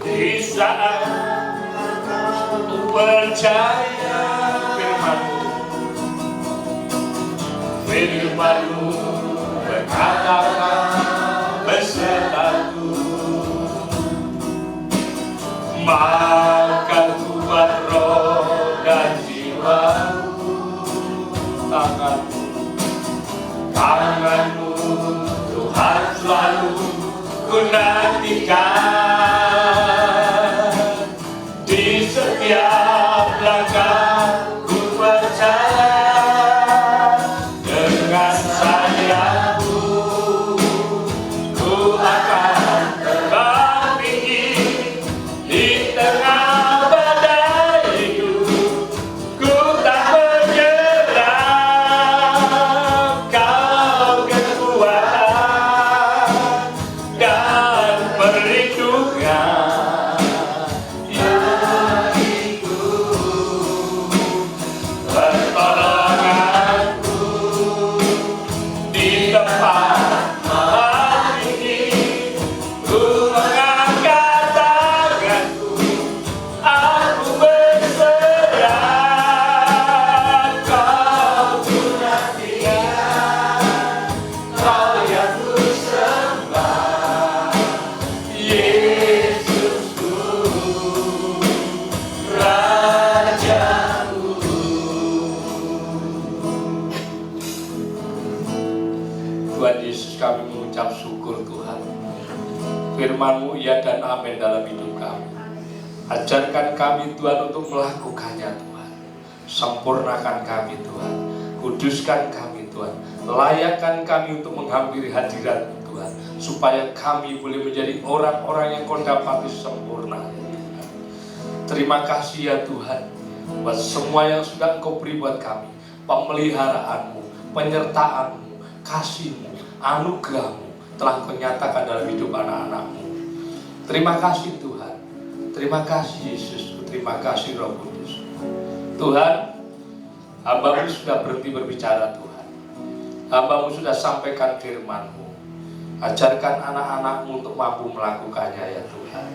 di saat aku percaya. Firman-Mu berkata kau besertaku, maka kuat roh dan jiwaku. Tangan-Mu Tuhan selalu ku nantikan di setiap langkah ku percaya. Dengan sayapmu ku akan terbang tinggi di tengah badai hidup. Ku tak menyerah, kau kekuatan dan perlindungan hidupku, pertolonganku di tempat maha tinggi. Ku mengangkat tanganku, aku berserah. Kau ku nantikan, kau yang ku sembah, Yesusku, Rajaku. Tuhan Yesus, kami mengucap syukur Tuhan. Firman-Mu ya dan amin dalam hidup kami. Ajarkan kami Tuhan untuk melakukannya Tuhan. Sempurnakan kami Tuhan. Kuduskan kami Tuhan. Layakkan kami untuk menghampiri hadirat-Mu Tuhan. Supaya kami boleh menjadi orang-orang yang Kau dapati sempurna. Terima kasih ya Tuhan, buat semua yang sudah Engkau beri buat kami. Pemeliharaanmu, penyertaan-Mu, kasih-Mu, anugerah-Mu telah Kau nyatakan dalam hidup anak-anak-Mu. Terima kasih Tuhan. Terima kasih Yesus. Terima kasih Roh Kudus. Tuhan, hamba-Mu sudah berhenti berbicara Tuhan. Hamba-Mu sudah sampaikan firman-Mu. Ajarkan anak-anak-Mu untuk mampu melakukannya ya Tuhan.